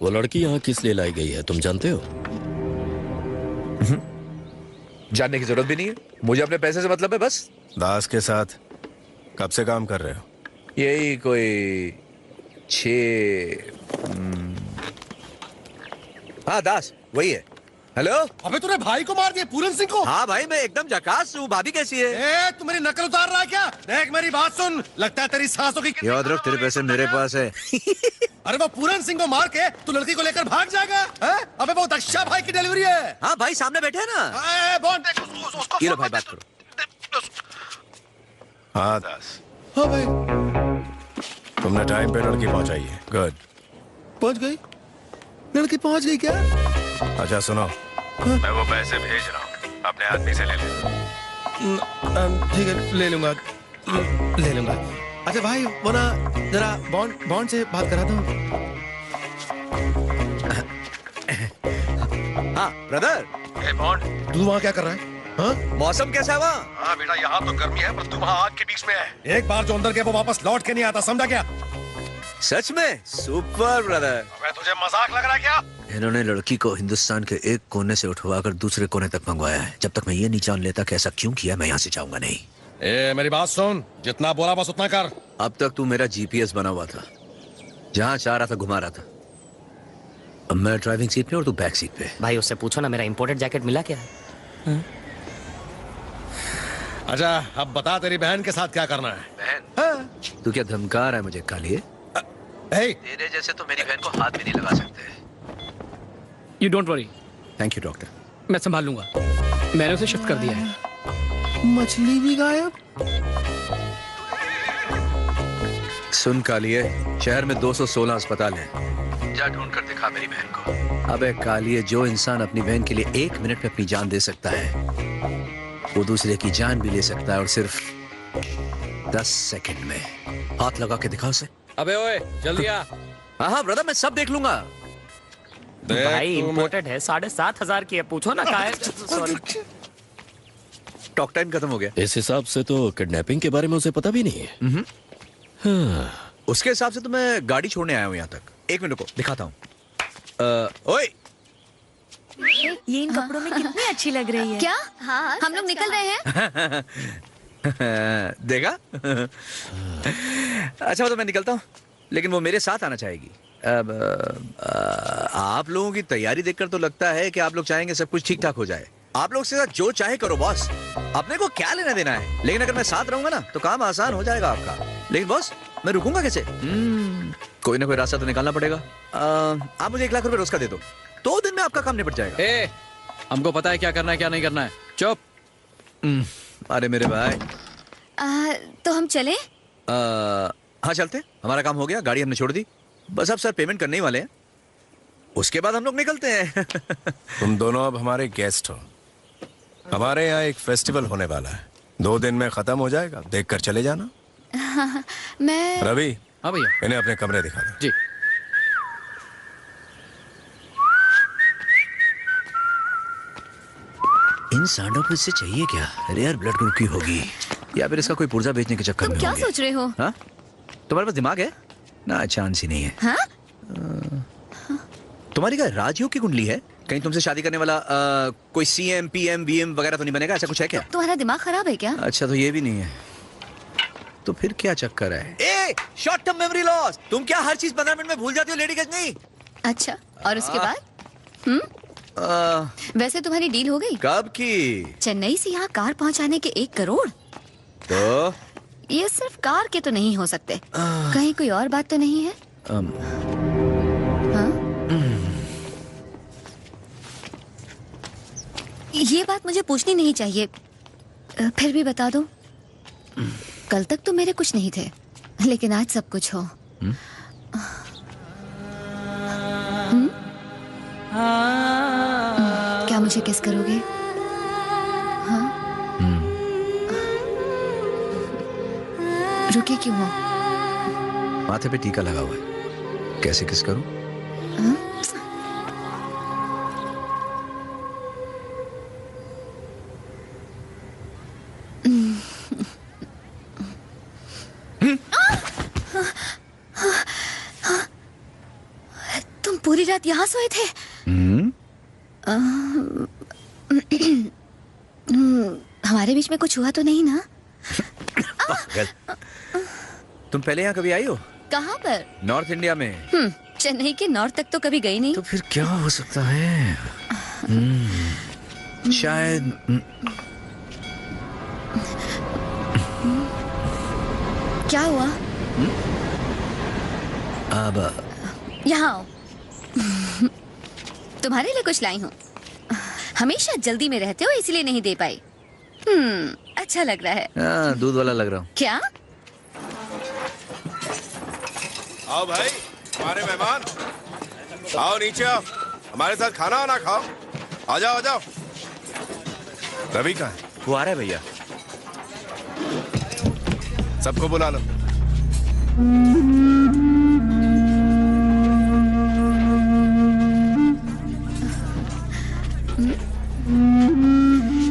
वो लड़की यहाँ किस लिए लाई गई है तुम जानते हो? जानने की जरूरत भी नहीं है, मुझे अपने पैसे से मतलब है बस। दास के साथ कब से काम कर रहे हो? यही कोई 6 हाँ दास वही है। हेलो। अबे तूने भाई को मार दिया, पूरन सिंह को? हाँ भाई, मैं एकदम झकास हूँ। भाभी कैसी है? ए, तू मेरी नकल उतार रहा है क्या? देख मेरी बात सुन, लगता है तेरी सांसों की याद रख, तेरे पैसे मेरे पास है। अरे वो पूरन सिंह को मार के तू लड़की को लेकर भाग जाएगा? है? अबे वो दक्षा भाई की डिलीवरी है। हाँ भाई, सामने बैठे हैं ना। बॉन्ड देख उसको। ये लो भाई, बात करो। हाँ दास। हाँ भाई। तुमने टाइम पे लड़की पहुंचाई है, गुड। पहुंच गई? लड़की पहुंच गई क्या? अच्छा सुनो, मैं वो पैसे भेज रहा हूँ, अपने आदमी से ले ले। ठीक है, ले लूंगा, ले लूंगा। अच्छा भाई, वो ना जरा बॉन्ड से बात करा दो। हाँ ब्रदर। ए बॉन्ड, तू वहाँ क्या कर रहा है? हाँ? मौसम कैसा है वहाँ? हाँ बेटा, यहाँ तो गर्मी है, पर तू वहाँ आग के बीच में है। एक बार जो अंदर गया वो वापस लौट के नहीं आता, समझा क्या? सच में? Super brother. मैं तुझे मजाक लग रहा है क्या? इन्होंने लड़की को हिंदुस्तान के एक कोने से उठवाकर दूसरे कोने तक मंगवाया है। जब तक मैं ये नहीं जान लेता कि ऐसा क्यों किया, मैं यहाँ से जाऊंगा नहीं। ए, मेरी बात सुन, जितना बोला बस उतना कर। अब तक तू मेरा जीपीएस बना हुआ था, जहाँ चाह रहा था घुमा रहा था। अब मैं ड्राइविंग सीट पे और तू बैक सीट पे। भाई उससे पूछो ना मेरा इंपोर्टेड जैकेट मिला क्या? अच्छा अब बता, तेरी बहन के साथ क्या करना है? बहन? हाँ। तू क्या धमका रहा है मुझे कालिए? तेरे जैसे तो मेरी बहन को हाथ भी नहीं लगा सकते। You don't worry. Thank you doctor. मैं संभाल लूंगा। मैंने उसे शिफ्ट कर दिया है। मछली भी गायब। सुन कालिए, शहर में 216 अस्पताल हैं। जा ढूंढ कर दिखा मेरी बहन को। अबे कालिए, जो इंसान अपनी बहन के लिए 1 मिनट में अपनी जान दे सकता है, वो दूसरे की जान भी ले सकता है, और सिर्फ 10 सेकंड में। हाथ लगा के दिखा उसे। अबे ओए, जल्दी आ। हाँ ब्रदर, मैं सब देख लूंगा। भाई इम्पोर्टेड है, 7,500 की है, पूछो ना कहाँ है। सॉरी, टॉक टाइम खत्म हो गया। इस हिसाब से तो किडनैपिंग के बारे में उसे पता भी नहीं है। हाँ। उसके हिसाब से तो मैं गाड़ी छोड़ने आया हूँ यहाँ तक। 1 मिनट को दिखाता हूँ। ओए, ये इन कपड़ों में कितनी अच्छी लग रही है। क्या? हाँ, हम लोग निकल रहे हैं। देखा? अच्छा, तो मैं निकलता हूँ, लेकिन वो मेरे साथ आना चाहेगी। अब आप लोगों की तैयारी देखकर तो लगता है कि आप लोग चाहेंगे सब कुछ ठीक ठाक हो जाए। आप लोग से साथ जो चाहे करो बॉस, अपने को क्या लेना देना है। लेकिन अगर मैं साथ रहूंगा ना तो काम आसान हो जाएगा आपका। लेकिन बॉस, मैं रुकूंगा कैसे? कोई ना कोई रास्ता तो निकालना पड़ेगा। आप मुझे 1 लाख रुपए रोज का दे दो, 2 दिन में आपका काम निपट जाएगा। हमको पता है क्या करना है क्या नहीं करना है। चुप। अरे मेरे भाई, तो हम चलें? हाँ चलते। हमारा काम हो गया, गाड़ी हमने छोड़ दी। बस अब सर पेमेंट करने ही वाले हैं, उसके बाद हम लोग निकलते हैं। तुम दोनों अब हमारे गेस्ट हो। हमारे यहाँ एक फेस्टिवल होने वाला है, 2 दिन में खत्म हो जाएगा, देख कर चले जाना। मैं रवि। हाँ भैया। इन्हें अपने कमरे दिखा दो। जी। इन सांडों को इससे चाहिए क्या? रेयर ब्लड ग्रुप की होगी, या फिर इसका कोई पुर्जा बेचने के चक्कर में क्या होंगे। सोच रहे हो? हाँ? तुम्हारे पास दिमाग है ना? चांस ही नहीं है। हाँ? तुम्हारी क्या राजयोग की कुंडली है? कहीं तुमसे शादी करने वाला कोई CM, PM, VM वगैरह तो नहीं बनेगा? ऐसा कुछ है क्या? तुम्हारा दिमाग खराब है क्या? अच्छा, तो ये भी नहीं है, तो फिर क्या चक्कर है? ए, शॉर्ट टर्म मेमोरी लॉस। तुम क्या हर चीज 15 मिनट में भूल जाती हो लेडी गजनी? अच्छा, और उसके बाद? वैसे तुम्हारी डील हो गई? कब की? चेन्नई से यहाँ कार पहुँचाने के 1 करोड़। तो ये सिर्फ कार के तो नहीं हो सकते, कहीं कोई और बात तो नहीं है? हाँ? ये बात मुझे पूछनी नहीं चाहिए, फिर भी बता दो। कल तक तो मेरे कुछ नहीं थे, लेकिन आज सब कुछ हो। क्या मुझे किस करोगे? हाँ? रुके क्यों हो? माथे पे टीका लगा हुआ है, कैसे किस करूं? हाँ? तुम पूरी रात यहाँ सोए थे? हमारे बीच में कुछ हुआ तो नहीं ना? तुम पहले यहाँ कभी आई हो? कहाँ पर? नॉर्थ इंडिया में। चेन्नई के नॉर्थ तक तो कभी गई नहीं। तो फिर क्या हो सकता है? शायद क्या हुआ? अब यहाँ आओ। तुम्हारे लिए कुछ लाई हूँ। हमेशा जल्दी में रहते हो इसलिए नहीं दे पाई। अच्छा लग रहा है। हाँ, दूध वाला लग रहा हूँ। क्या? आओ भाई, हमारे मेहमान आओ, नीचे आओ, हमारे साथ खाना वाना खाओ। आ जाओ, आ जाओ। रवि कहाँ है? वो आ रहा है भैया। सबको बुला लो।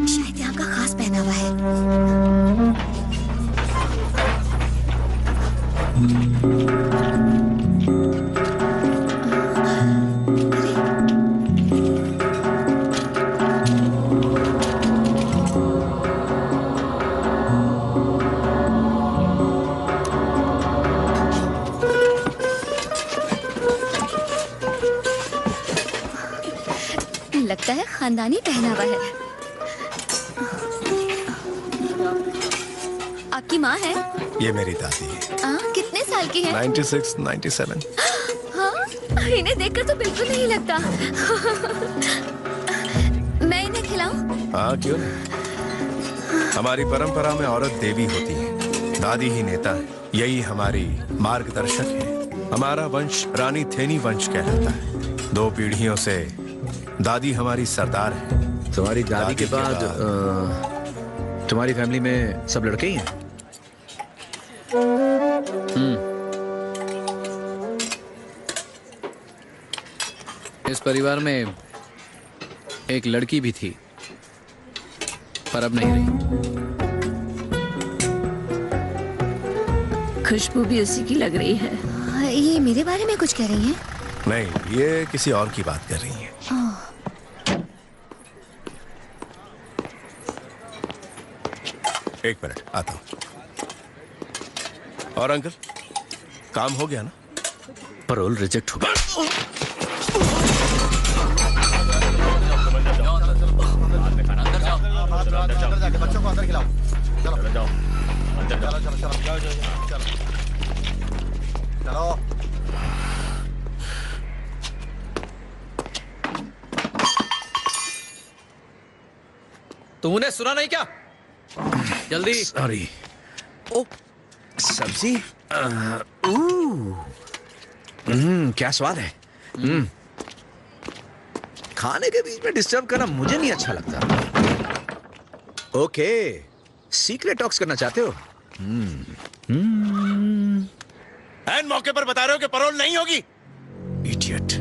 शायद यहाँ का खास पहनावा है। लगता है खानदानी पहनावा है। आपकी माँ है? ये मेरी दादी है। कितने साल साल के हैं? 96, 97। हाँ, इन्हें देखकर तो बिल्कुल नहीं लगता। मैं इन्हें खिलाऊं? हाँ, क्यों नहीं। हमारी परंपरा में औरत देवी होती है, दादी ही नेता है, यही हमारी मार्गदर्शक है। हमारा वंश रानी थेनी वंश कहलाता है। 2 पीढ़ियों से दादी हमारी सरदार है। तुम्हारी दादी के बाद तुम्हारी फैमिली में सब लड़के ही हैं? इस परिवार में एक लड़की भी थी, पर अब नहीं रही। खुशबू भी उसी की लग रही है। ये मेरे बारे में कुछ कह रही हैं? नहीं, ये किसी और की बात कर रही है। एक मिनट, आता हूं। और अंकल, काम हो गया ना? पैरोल रिजेक्ट हो गया। बच्चों को अंदर खिलाओ। चलो जाओ, अंदर चलो चलो चलो चलो चलो। तूने सुना नहीं क्या? जल्दी। सॉरी। ओ, सब्जी। क्या स्वाद है। खाने के बीच में डिस्टर्ब करना मुझे नहीं अच्छा लगता। ओके, सीक्रेट टॉक्स करना चाहते हो? एन मौके पर बता रहे हो कि पैरोल नहीं होगी। इडियट।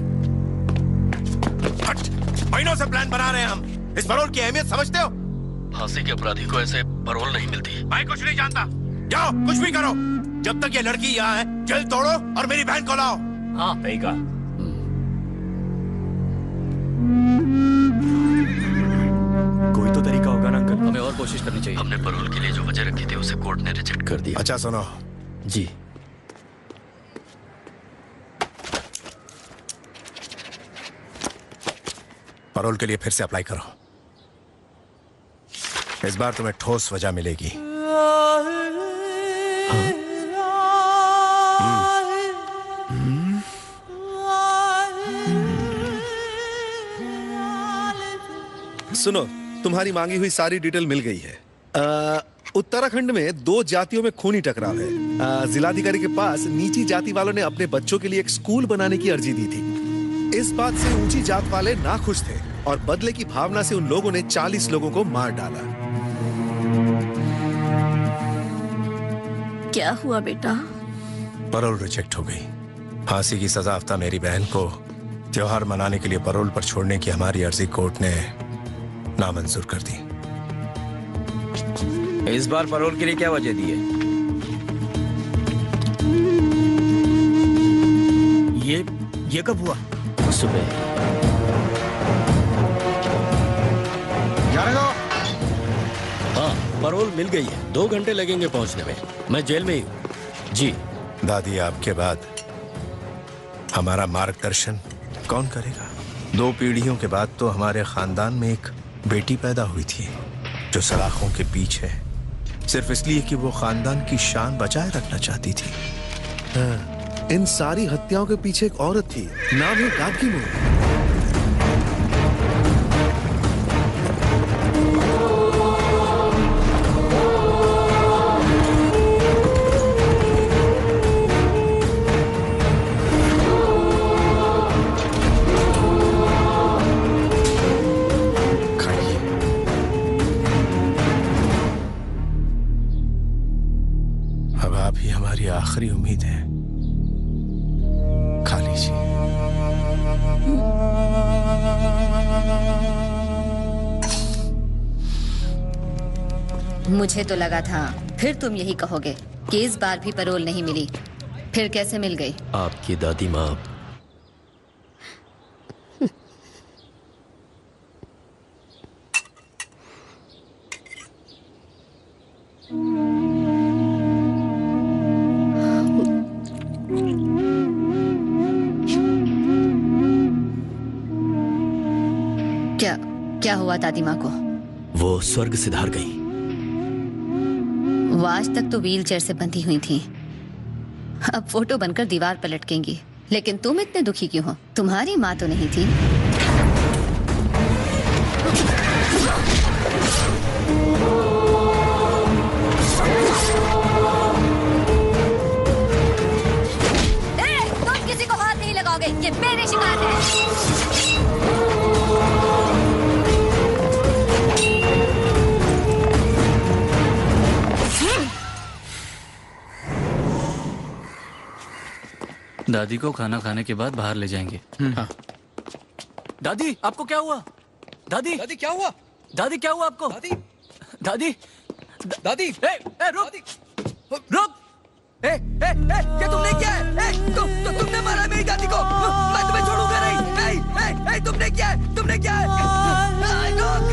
हट, महीनों से प्लान बना रहे हैं हम। इस पैरोल की अहमियत समझते हो? फांसी के अपराधी को ऐसे पैरोल नहीं मिलती। मैं कुछ नहीं जानता। जाओ, कुछ भी करो, जब तक ये लड़की यहाँ है जेल तोड़ो और मेरी बहन को लाओ। हाँ, सही कहा। कोई तो तरीका होगा ना अंकल? हमें और कोशिश करनी चाहिए। हमने पैरोल के लिए जो वजह रखी थी उसे कोर्ट ने रिजेक्ट कर दिया। अच्छा सुनो जी, पैरोल के लिए फिर से अप्लाई करो। इस बार तुम्हें ठोस वजह मिलेगी। सुनो, तुम्हारी मांगी हुई सारी डिटेल मिल गई है। उत्तराखंड में 2 जातियों में खूनी टकराव है। जिलाधिकारी के पास नीची जाति वालों ने अपने बच्चों के लिए एक स्कूल बनाने की अर्जी दी थी। इस बात से ऊंची जात वाले नाखुश थे और बदले की भावना से उन लोगों ने 40 लोगों को मार डाला। क्या हुआ बेटा? पैरोल रिजेक्ट हो गई। फांसी की सजा याफ्ता मेरी बहन को त्योहार मनाने के लिए पैरोल पर छोड़ने की हमारी अर्जी कोर्ट ने नामंजूर कर दी। इस बार पैरोल के लिए क्या वजह दी है? ये कब हुआ? सुबह। जाने दो। हाँ, पैरोल मिल गई है। 2 घंटे लगेंगे पहुंचने में। मैं जेल में ही हूँ। जी। दादी, आपके बाद हमारा मार्गदर्शन कौन करेगा? 2 पीढ़ियों के बाद तो हमारे खानदान में एक बेटी पैदा हुई थी जो सलाखों के पीछे सिर्फ इसलिए कि वो खानदान की शान बचाए रखना चाहती थी। इन सारी हत्याओं के पीछे एक औरत थी, नाम है गादगी मोर। अब आप ही हमारी आखिरी उम्मीद है। खा लीजिए। मुझे तो लगा था फिर तुम यही कहोगे कि इस बार भी पैरोल नहीं मिली। फिर कैसे मिल गई? आपकी दादी माँ क्या हुआ दादी माँ को? वो स्वर्ग सिधार गई। वो आज तक तो व्हील चेयर से बंधी हुई थी अब फोटो बनकर दीवार पर लटकेंगी। लेकिन तुम इतने दुखी क्यों हो? तुम्हारी माँ तो नहीं थी। तुम किसी को हाथ नहीं लगाओगे, ये मेरी शिकायत है। दादी को खाना खाने के बाद बाहर ले जाएंगे। हाँ। दादी आपको क्या हुआ? दादी दादी क्या हुआ? दादी क्या हुआ आपको? दादी दादी दादी रुक रुक! क्या तुमने किया है? तुमने मारा मेरी दादी को। मैं तुम्हें छोड़ूंगा नहीं। तुमने किया है? तुमने क्या है? रुक!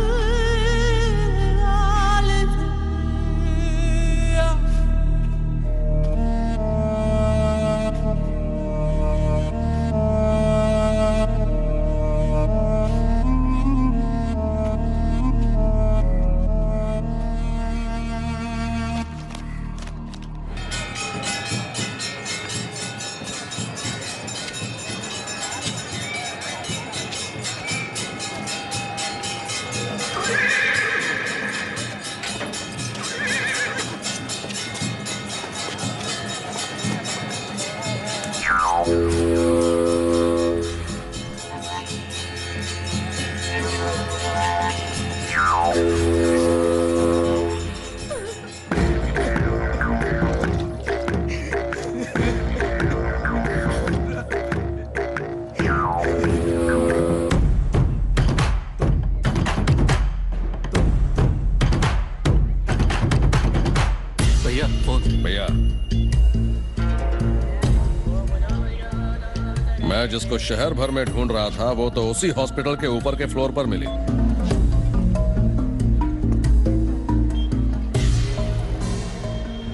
मैं जिसको शहर भर में ढूंढ रहा था वो तो उसी हॉस्पिटल के ऊपर के फ्लोर पर मिली।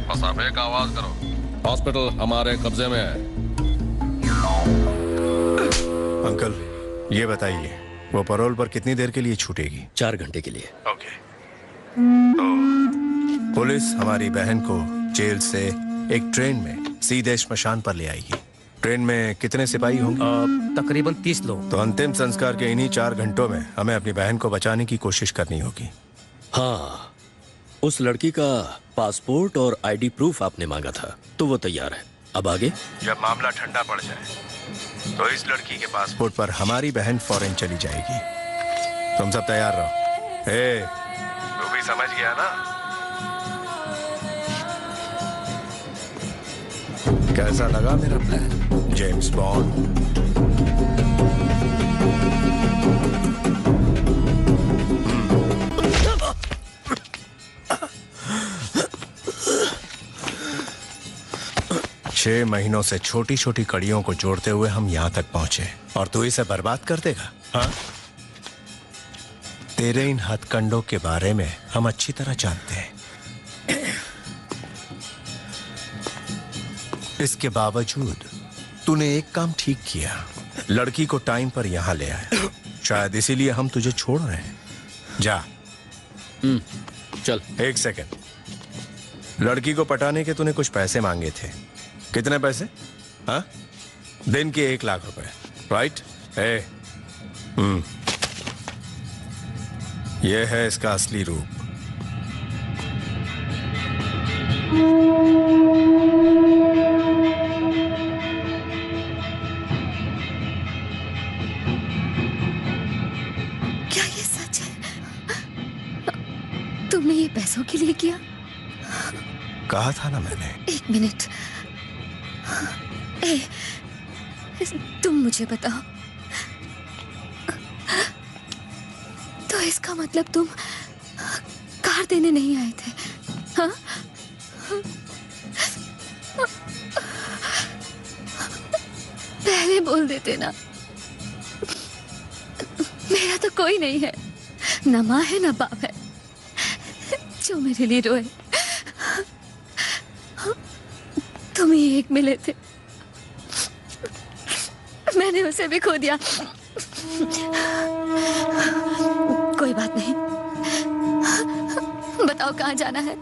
बस आप एक आवाज करो, हॉस्पिटल हमारे कब्जे में है। अंकल ये बताइए वो पैरोल पर कितनी देर के लिए छूटेगी? 4 घंटे के लिए। ओके। तो पुलिस हमारी बहन को जेल से एक ट्रेन में सीधे श्मशान पर ले आएगी। ट्रेन में कितने सिपाही होंगे? तकरीबन 30 लोग। तो अंतिम संस्कार के इन्हीं 4 घंटों में हमें अपनी बहन को बचाने की कोशिश करनी होगी। हाँ, उस लड़की का पासपोर्ट और आईडी प्रूफ आपने मांगा था तो वो तैयार है। अब आगे? जब मामला ठंडा पड़ जाए तो इस लड़की के पासपोर्ट पर हमारी बहन फॉरेन चली जाएगी। तुम सब तैयार रहो। तू भी समझ गया ना? कैसा लगा मेरा प्लान, जेम्स बॉन्ड? 6 महीनों से छोटी छोटी कड़ियों को जोड़ते हुए हम यहां तक पहुंचे और तू इसे बर्बाद कर देगा? हाँ? तेरे इन हथकंडों के बारे में हम अच्छी तरह जानते हैं। इसके बावजूद तूने एक काम ठीक किया, लड़की को टाइम पर यहां ले आया। शायद इसीलिए हम तुझे छोड़ रहे हैं। जा। चल। 1 सेकंड, लड़की को पटाने के तूने कुछ पैसे मांगे थे। कितने पैसे? हाँ? दिन के 1 लाख रुपए, राइट? यह है इसका असली रूप। क्या ये सच है? तुमने ये पैसों के लिए किया? कहा था ना मैंने। 1 मिनट। तुम मुझे बताओ, तो इसका मतलब तुम कार देने नहीं आए थे? हाँ? पहले बोल देते ना। मेरा तो कोई नहीं है, न माँ है न बाप है जो मेरे लिए रोए। तुम ही एक मिले थे, मैंने उसे भी खो दिया। कोई बात नहीं, बताओ कहाँ जाना है?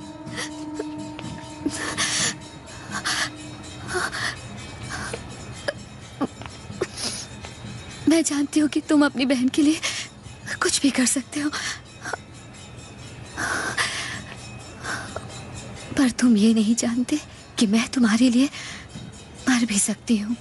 मैं जानती हूँ कि तुम अपनी बहन के लिए कुछ भी कर सकते हो, पर तुम ये नहीं जानते कि मैं तुम्हारे लिए मर भी सकती हूँ।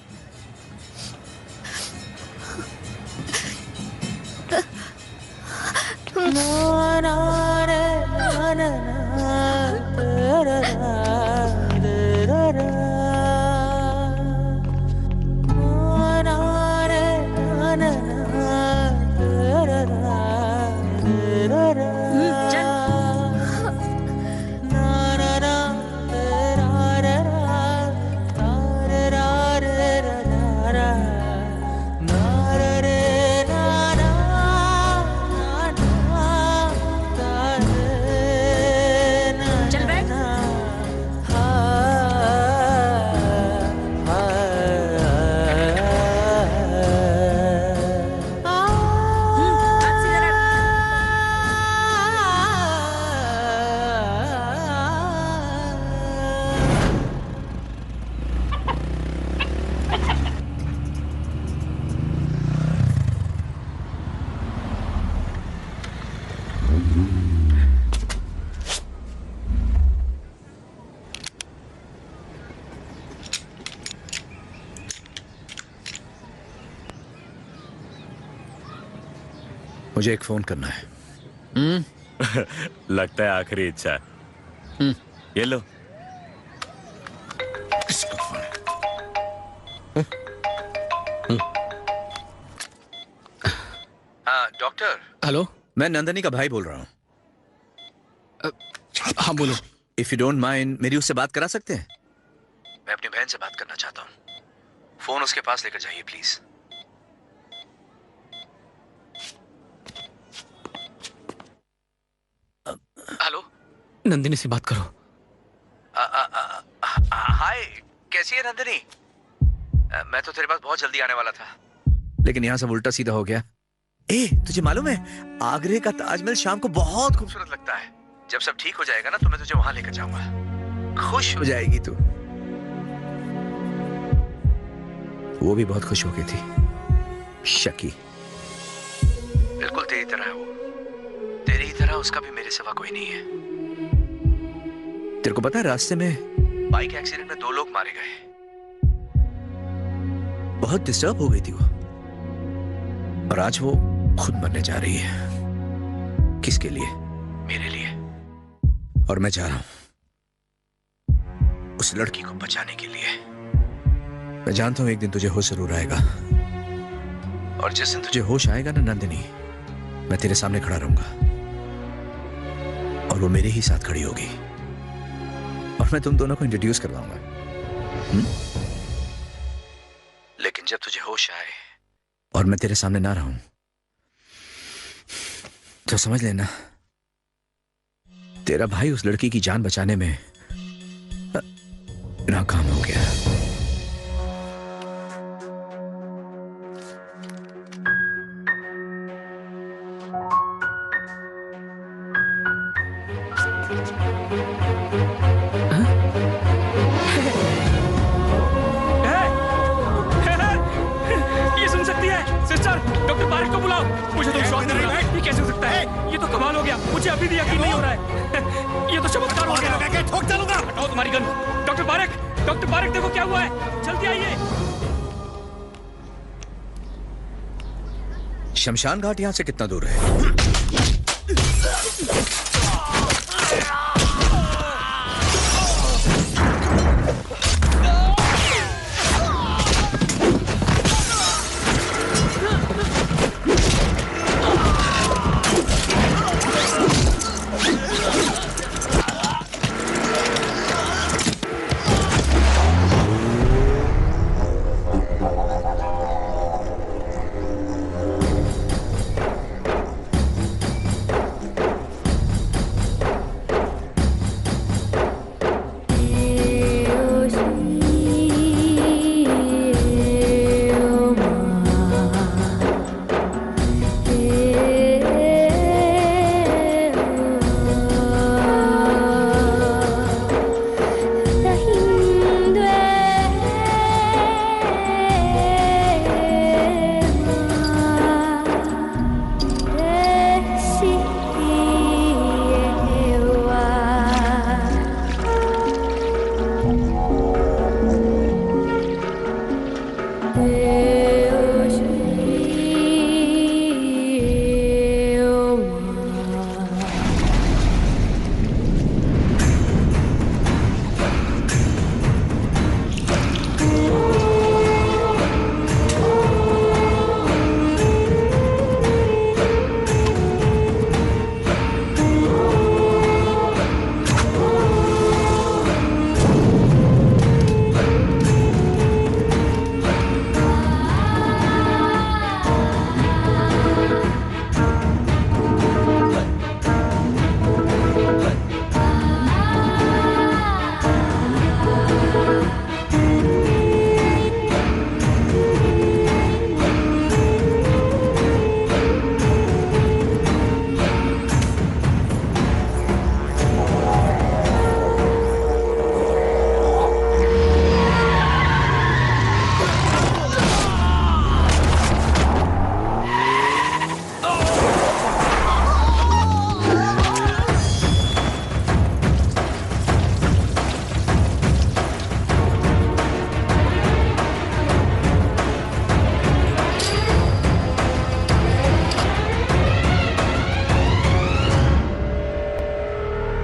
मुझे एक फोन करना है। लगता है आखिरी इच्छा। ये लो। हाँ डॉक्टर। हेलो, मैं नंदनी का भाई बोल रहा हूँ। हाँ बोलो। इफ यू डोंट माइंड मेरी उससे बात करा सकते हैं? मैं अपनी बहन से बात करना चाहता हूँ। फोन उसके पास लेकर जाइए प्लीज। हेलो, नंदिनी से बात करो। हाय, कैसी है नंदिनी? मैं तो तेरे पास बहुत जल्दी आने वाला था, लेकिन यहाँ सब उल्टा सीधा हो गया। ए, तुझे मालूम है आगरे का ताजमहल शाम को बहुत खूबसूरत लगता है। जब सब ठीक हो जाएगा ना तो मैं तुझे वहां लेकर जाऊंगा। खुश हो जाएगी तू। वो भी बहुत खुश हो गई थी। शकी बिल्कुल तेरी तरह है वो। तेरी ही तरह उसका भी मेरे सिवा कोई नहीं है। तेरे को पता है रास्ते में बाइक एक्सीडेंट में 2 लोग मारे गए। बहुत डिस्टर्ब हो गई थी वो, और आज वो खुद मरने जा रही है। किसके लिए? मेरे लिए। और मैं जा रहा हूं उस लड़की को बचाने के लिए। मैं जानता हूं एक दिन तुझे होश जरूर आएगा, और जिस दिन तुझे होश आएगा ना नंदिनी, मैं तेरे सामने खड़ा रहूंगा और वो मेरे ही साथ खड़ी होगी, और मैं तुम दोनों को इंट्रोड्यूस करवाऊंगा। लेकिन जब तुझे होश आए और मैं तेरे सामने ना रहूं तो समझ लेना तेरा भाई उस लड़की की जान बचाने में नाकाम हो गया। ये सुन सकती है सिस्टर, डॉक्टर पारिक को बुलाओ। मुझे तो विश्वास नहीं हो रहा, ये कैसे हो सकता है? ये तो कमाल हो गया, मुझे अभी भी यकीन नहीं हो रहा है। ये तो चमत्कार हो गया। ठोक चलूंगा। हटाओ तुम्हारी गन। डॉक्टर पारिक, देखो क्या हुआ है, जल्दी आइए। शमशान घाट यहां से कितना दूर है?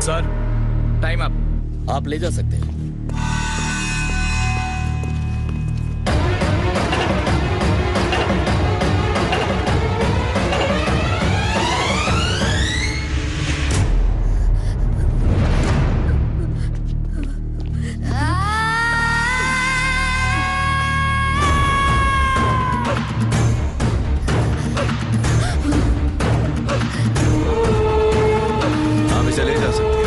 सर टाइम अप, आप ले जा सकते हैं। आप इसे ले जा सकते हैं।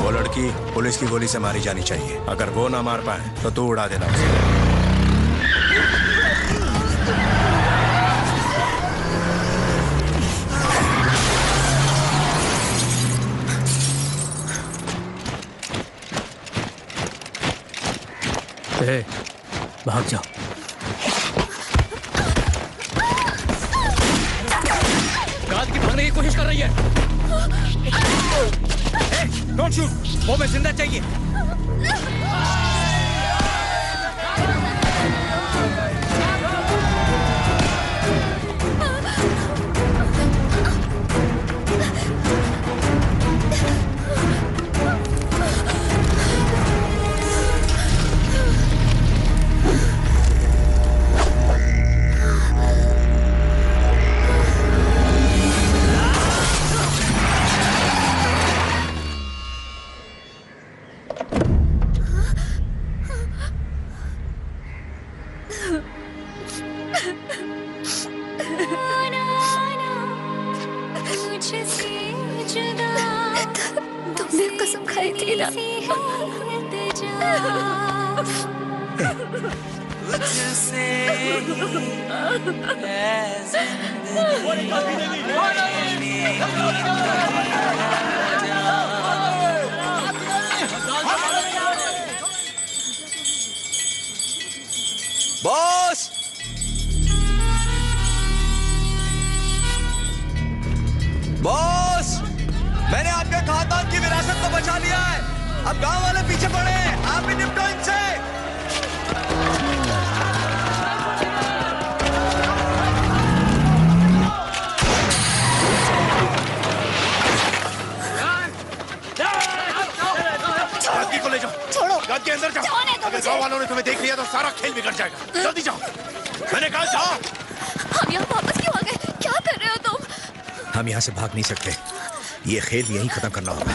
वो लड़की पुलिस की गोली से मारी जानी चाहिए। अगर वो ना मार पाए तो तू उड़ा देना उसे। ए, भाग जाओ। गार्ड की भागने की कोशिश कर रही है। डोंट शूट, वो मैं जिंदा चाहिए। तुमने कसम खाई थी ना। बॉस, बॉस, मैंने आपके खानदान की विरासत को बचा लिया है। अब गांव वाले पीछे पड़े हैं, आप भी निपटो इनसे। गांधी को ले जाओ। छोड़ो। गांधी के अंदर जाओ। जाने दो अगर मुझे। गांव वालों ने तुम्हें देख लिया तो सारा खेल बिगड़ जाएगा। जल्दी जाओ। मैंने कहा जाओ। हम यहाँ वापस क्यों आ गए? क्या कर रहे हो तुम? हम यहाँ से भाग नहीं सकते। ये खेल यहीं खत्म करना होगा।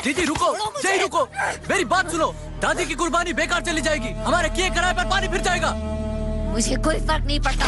दीदी रुको, जय रुको, मेरी बात सुनो। दादी की कुर्बानी बेकार चली जाएगी। हमारे किए कराए पर पानी फिर जाएगा। मुझे कोई फर्क नहीं पड़ता।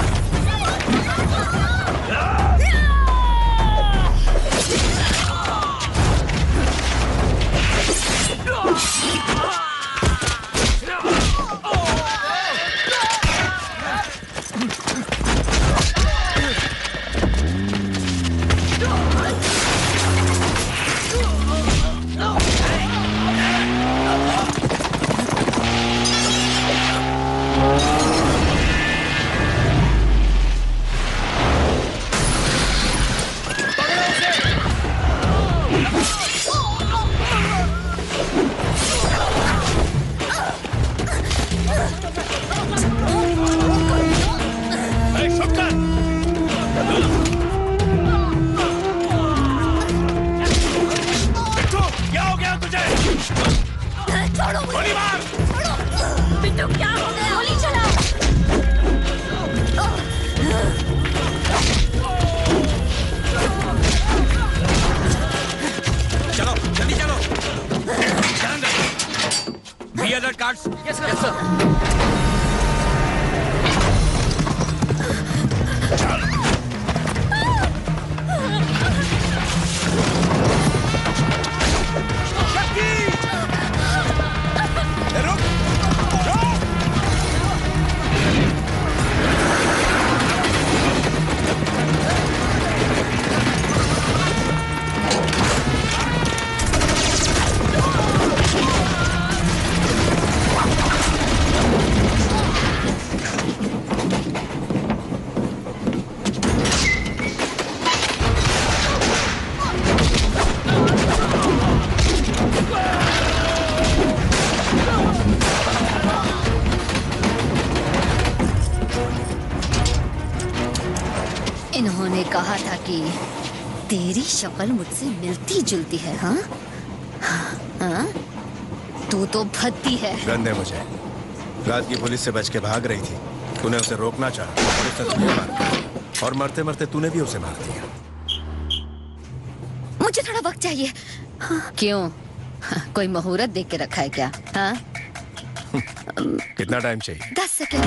Be alert, cars. Yes, sir. इन्होंने कहा था कि तेरी शक्ल मुझसे मिलती जुलती है। हाँ हाँ, तू तो भद्दी है। गंदे मुझे रात की पुलिस से बच के भाग रही थी, तूने उसे रोकना चाहा, उसने तुझे मारा और मरते मरते तूने भी उसे मार दिया। मुझे थोड़ा वक्त चाहिए। हाँ। क्यों? हाँ, कोई मुहूर्त देख के रखा है क्या? हाँ? कितना टाइम चाहिए? 10 सेकंड।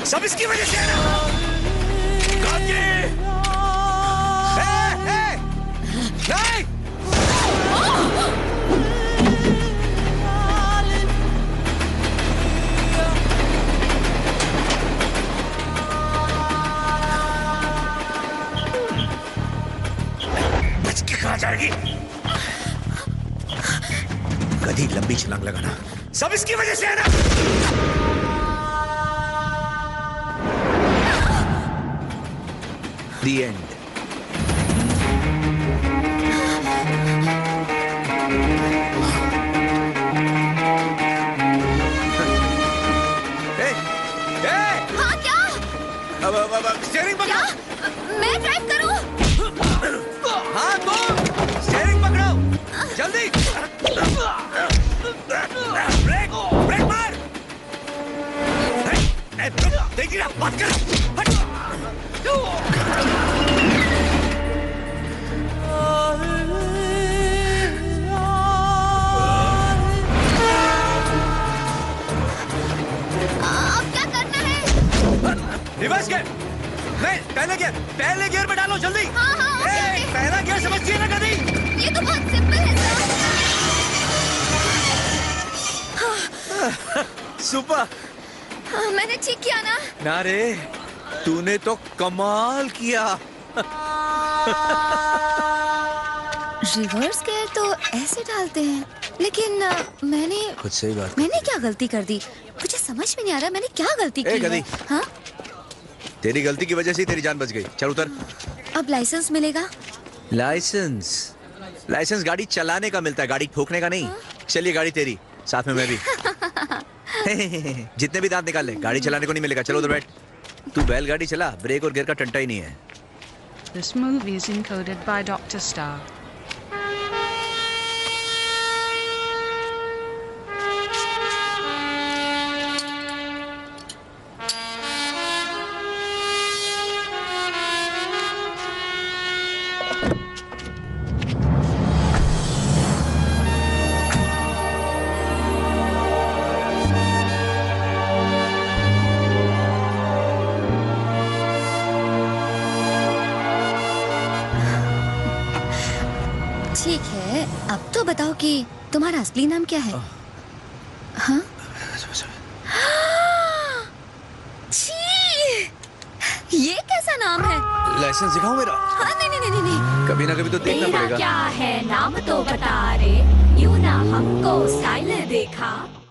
सब इसकी वजह से है ना। काकी! नहीं! बच के कहाँ जाएगी? गधी लंबी छलांग लगाना। सब इसकी वजह से है ना। The end. हाँ क्या? स्टीयरिंग पकड़ो। मैं ड्राइव करूं? हाँ तुम स्टीयरिंग पकड़ो जल्दी। ब्रेक ब्रेक मार। देखिए ना मत कर। अब क्या करना है? Reverse gear. नहीं पहले गियर में डालो जल्दी। हाँ, पहला गियर समझती है ना कभी? ये तो बहुत सिंपल है सर। सुपर। मैंने ठीक किया ना? ना रे, तूने तो कमाल किया। रिवर्स गियर तो ऐसे डालते हैं, लेकिन मैंने खुद से ही बात। मैंने क्या गलती कर दी? मुझे समझ में नहीं आ रहा मैंने क्या गलती की गधी। है। हाँ? तेरी गलती की वजह से ही तेरी जान बच गई। चल उतर। अब लाइसेंस मिलेगा? लाइसेंस गाड़ी चलाने का मिलता है, गाड़ी ठोकने का नहीं। चलिए गाड़ी तेरी, साथ में मैं भी। जितने भी दांत निकाल ले, गाड़ी चलाने को नहीं मिलेगा। चलो उधर बैठ। तू बैलगाड़ी चला, ब्रेक और गियर का टंटा ही नहीं है। This movie is encoded by Dr. Star. ठीक है, अब तो बताओ कि तुम्हारा असली नाम क्या है? हाँ? छी! ये कैसा नाम है? लाइसेंस दिखाऊं मेरा? हाँ, नहीं। कभी ना कभी तो देखना तेरा पड़ेगा। क्या है नाम तो बता रे, यूं ना हमको स्टाइल देखा।